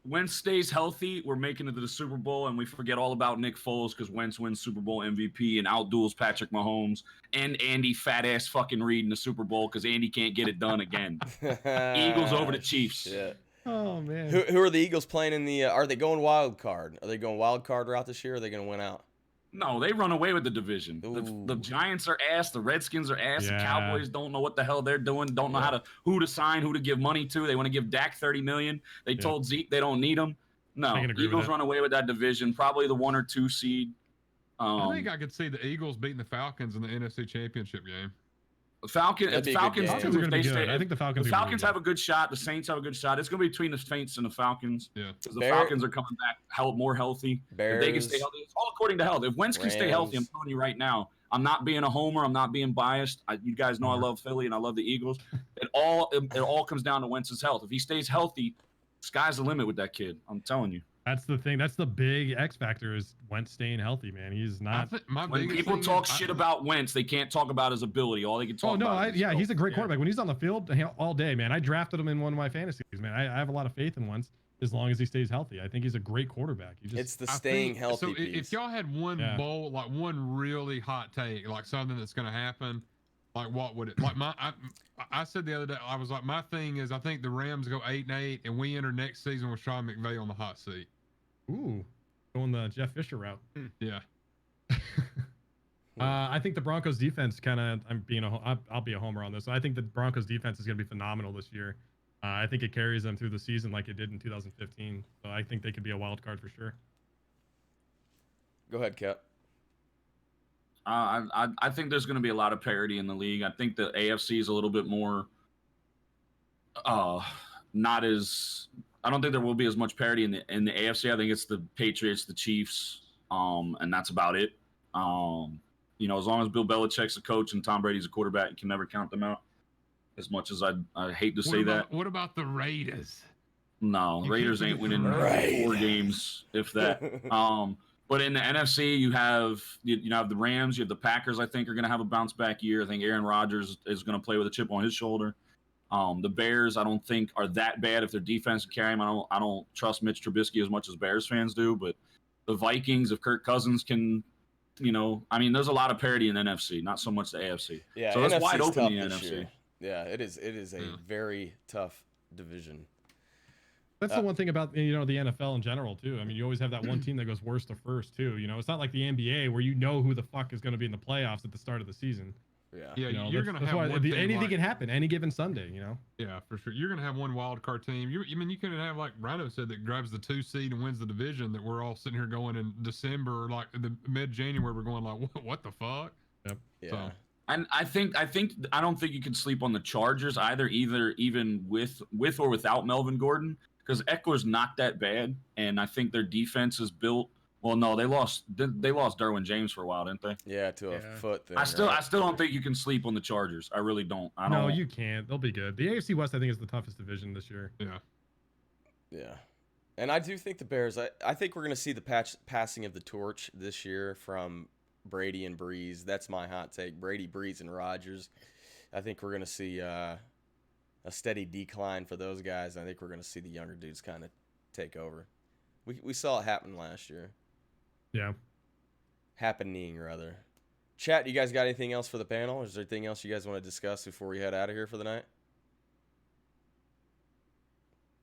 Wentz stays healthy, we're making it to the Super Bowl, and we forget all about Nick Foles because Wentz wins Super Bowl MVP and outduels Patrick Mahomes and Andy fat ass fucking Reid in the Super Bowl because Andy can't get it done again. Eagles over the Chiefs. Shit. Oh man. Who are the Eagles playing in the? Are they going wild card? Are they going wild card route this year? Or are they going to win out? No, they run away with the division. Ooh. The Giants are ass. The Redskins are ass. Yeah. The Cowboys don't know what the hell they're doing. Don't know who to sign, who to give money to. They want to give Dak $30 million. They Yeah. told Zeke they don't need him. No, I can agree with Eagles that. run away with that division. Probably the 1 or 2 seed. I think I could see the Eagles beating the Falcons in the NFC Championship game. That'd be a good Falcons game. are if going to they be good. stay- I think the The Falcons. Falcons have a good shot. The Saints have a good shot. It's going to be between the Saints and the Falcons. Yeah. Because the Bear- Falcons are coming back more healthy. If they can stay Bears, healthy, it's all according to health. If Wentz can stay healthy, I'm Rams. telling you right now, I'm not being a homer. I'm not being biased. You guys know I Homer. love Philly and I love the Eagles. It all comes down to Wentz's health. If he stays healthy, sky's the limit with that kid. I'm telling you. That's the thing. That's the big X factor is Wentz staying healthy, man. He's I not. think my When biggest people thing talk is- shit about Wentz, they can't talk about his ability. All they can talk Oh no, about. Is yeah, his he's a great Yeah. quarterback. When he's on the field all day, man. I drafted him in one of my fantasies, man. I have a lot of faith in Wentz as long as he stays healthy. I think he's a great quarterback. He just It's the I staying think- healthy So piece. if y'all had one Yeah. bold, like one really hot take, like something that's going to happen, like what would it? Like I said the other day, I was like, my thing is, I think the Rams go 8-8, and we enter next season with Sean McVay on the hot seat. ooh, going the Jeff Fisher route. Yeah. I think the Broncos defense kind of. I'll be a homer on this. I think the Broncos defense is going to be phenomenal this year. I think it carries them through the season like it did in 2015. So I think they could be a wild card for sure. Go ahead, Cap. I think there's going to be a lot of parity in the league. I think the AFC is a little bit more, not as. I don't think there will be as much parity in the AFC. I think it's the Patriots, the Chiefs, and that's about it. As long as Bill Belichick's the coach and Tom Brady's a quarterback, you can never count them out. As much as I hate to say that. What about the Raiders? No, You Raiders can't ain't forget winning the 4 Raiders. games, if that. But in the NFC, you have the Rams, you have the Packers. I think are going to have a bounce back year. I think Aaron Rodgers is going to play with a chip on his shoulder. The Bears, I don't think are that bad if their defense can carry them. I don't trust Mitch Trubisky as much as Bears fans do. But the Vikings, if Kirk Cousins can, there's a lot of parity in the NFC, not so much the AFC. Yeah, so it's NFC's wide open tough in the this NFC. year. Yeah, it is. It is a very tough division. That's the one thing about the NFL in general too. I mean, you always have that one team that goes worst to first too. It's not like the NBA where you know who the fuck is going to be in the playoffs at the start of the season. Yeah. Yeah, You know, you're that's- going to that's have why one thing anything like- can happen any given Sunday. Yeah, for sure. You're going to have one wild card team. You can have, like Rhino said, that grabs the 2 seed and wins the division, that we're all sitting here going in December, like the mid-January, we're going like, what the fuck? Yeah. So- And I don't think you can sleep on the Chargers either even with or without Melvin Gordon, because Eckler's not that bad, and I think their defense is built. Well, no, they lost Derwin James for a while, didn't they? Yeah, to a Yeah. foot thing. I still right? don't think you can sleep on the Chargers. I really don't. I don't. No, you can't. They'll be good. The AFC West, I think, is the toughest division this year. Yeah. Yeah. And I do think the Bears, I think we're going to see the passing of the torch this year from Brady and Breeze. That's my hot take. Brady, Breeze, and Rodgers. I think we're going to see a steady decline for those guys. I think we're going to see the younger dudes kind of take over. We saw it happen last year. Yeah. Happening, rather. Chat, you guys got anything else for the panel? Is there anything else you guys want to discuss before we head out of here for the night?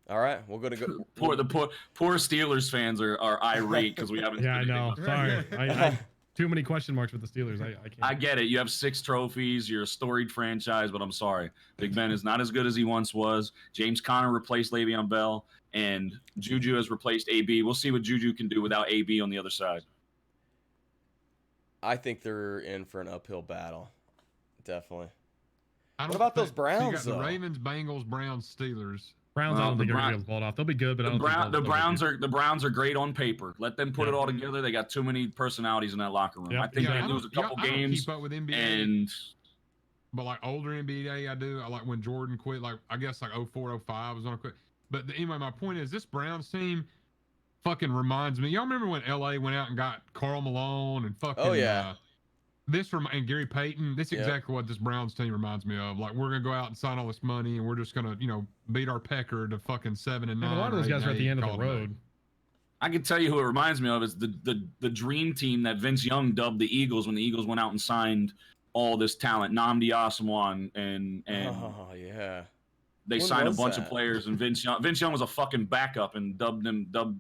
All right, we're gonna go. Poor Steelers fans are irate because we haven't. Yeah, I said know. anything. Sorry. I too many question marks with the Steelers. I can't. I get it. You have 6 trophies. You're a storied franchise, but I'm sorry. Big Ben is not as good as he once was. James Conner replaced Le'Veon Bell, and Juju has replaced AB. We'll see what Juju can do without AB on the other side. I think they're in for an uphill battle. Definitely. I What don't about those think- so Browns, You got though? the Ravens, Bengals, Browns, Steelers. Browns, I Well, don't the think are Brown- going to be able to pull it off. They'll be good, but I The, don't think the Browns are great on paper. Let them put Yeah. it all together. They got too many personalities in that locker room. Yeah. I think Yeah, they lose a couple I don't games, keep up with NBA, and but like older NBA, I do. I like when Jordan quit. Like I guess like 04, 05 was on a quit. But anyway, my point is this Browns team fucking reminds me. Y'all remember when LA went out and got Karl Malone and fucking Oh, yeah. and Gary Payton? This is Yeah. exactly what this Browns team reminds me of. Like we're gonna go out and sign all this money and we're just gonna beat our pecker to fucking 7 and 9. A lot of or those 8 guys and are at the 8, end of call the it a day. road. I can tell you who it reminds me of is the dream team that Vince Young dubbed the Eagles when the Eagles went out and signed all this talent, Nnamdi Asomugha, and Oh yeah. they When signed a was bunch of that? players. And Vince Young was a fucking backup and dubbed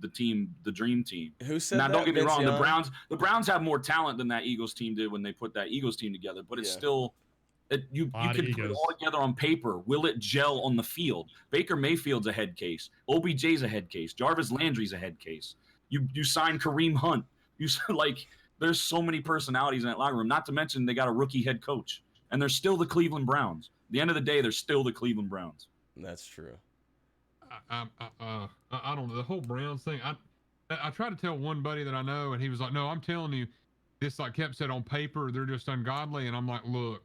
the team the dream team. Who said Now, that? don't get me Vince wrong. Young? The Browns have more talent than that Eagles team did when they put that Eagles team together. But it's Yeah. still, you Lot of can put it egos. all together on paper. Will it gel on the field? Baker Mayfield's a head case. OBJ's a head case. Jarvis Landry's a head case. You sign Kareem Hunt. There's so many personalities in that locker room. Not to mention they got a rookie head coach. and they're still the Cleveland Browns. At the end of the day, they're still the Cleveland Browns. That's true. I don't know the whole Browns thing. I tried to tell one buddy that I know, and he was like, "No, I'm telling you, this like kept said on paper, they're just ungodly." And I'm like, "Look,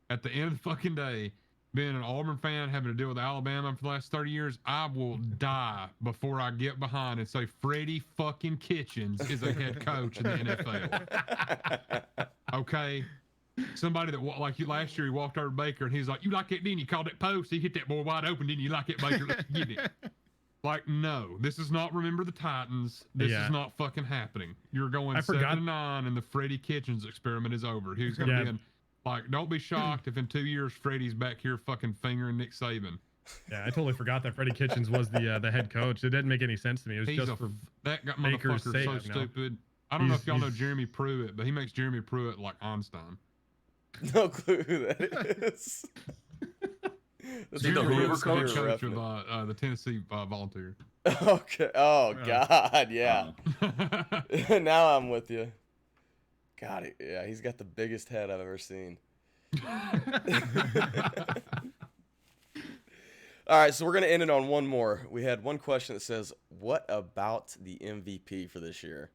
at the end of the fucking day, being an Auburn fan, having to deal with Alabama for the last 30 years, I will die before I get behind and say Freddie fucking Kitchens is a head coach in the NFL." Okay. Somebody that like you last year, he walked over to Baker and he's like, "You like it, didn't you? Called it post. He hit that boy wide open, didn't you? Like it, Baker? Let's get it." Like, no, this is not Remember the Titans. This is not fucking happening. You're going 7-9, and the Freddie Kitchens experiment is over. He's gonna be in. Like, don't be shocked if in 2 years Freddie's back here fucking fingering Nick Saban. Yeah, I totally forgot that Freddie Kitchens was the head coach. It didn't make any sense to me. It was just for that got Baker's motherfucker sake, so you know? stupid. I don't know if y'all know Jeremy Pruitt, but he makes Jeremy Pruitt like Einstein. No clue who that is. Is he the Hoover coach? Coach of the Tennessee Volunteers. Okay. Oh God, yeah. Now I'm with you. God, yeah, he's got the biggest head I've ever seen. All right, so we're gonna end it on one more. We had one question that says, "What about the MVP for this year?"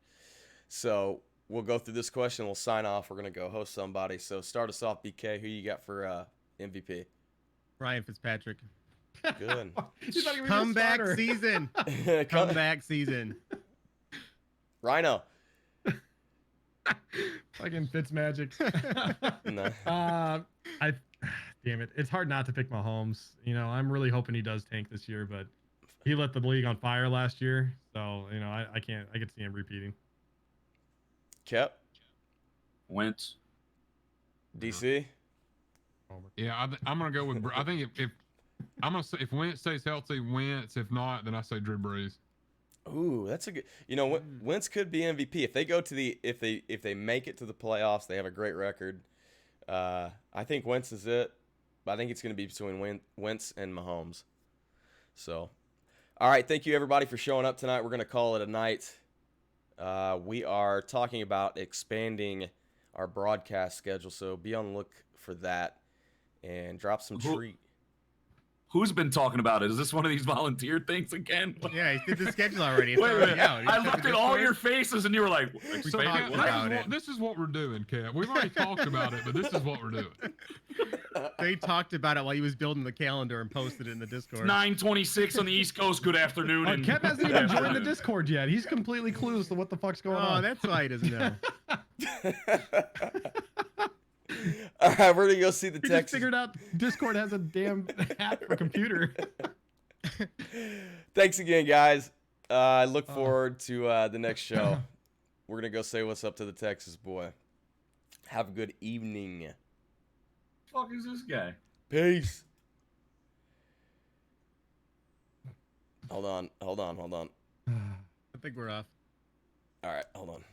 So we'll go through this question. We'll sign off. We're gonna go host somebody. So start us off, BK. Who you got for MVP? Ryan Fitzpatrick. Good. Comeback season. Comeback season. Rhino. Fucking Fitzmagic. No. Damn it. It's hard not to pick Mahomes. You know, I'm really hoping he does tank this year, but he lit the league on fire last year. So, you know, I could see him repeating. Kep. Wentz. DC. Yeah, I'm gonna go with. I think if I'm gonna say if Wentz stays healthy, Wentz. If not, then I say Drew Brees. Ooh, that's a good. You know, Wentz could be MVP if they go to the if they make it to the playoffs. They have a great record. I think Wentz is it, but I think it's going to be between Wentz and Mahomes. So, all right, thank you everybody for showing up tonight. We're going to call it a night. We are talking about expanding our broadcast schedule, so be on the look for that and drop some treat. Who's been talking about it? Is this one of these volunteer things again? Yeah, he did the schedule already. It's Wait a already minute. out. I looked at all your faces and you were like, So, expanding what? this is what we're doing, Cap. We've already talked about it, but this is what we're doing. They talked about it while he was building the calendar and posted it in the Discord. 9:26 on the East Coast. Good afternoon. And Kev hasn't even joined the Discord yet. He's completely clueless to what the fuck's going on. Oh, that's why he doesn't know. All right, we're gonna go see the He Texas. just figured out Discord has a damn app for computer. Thanks again, guys. I look forward to the next show. We're gonna go say what's up to the Texas boy. Have a good evening. the fuck is this guy? Peace. Hold on. I think we're off. All right, hold on.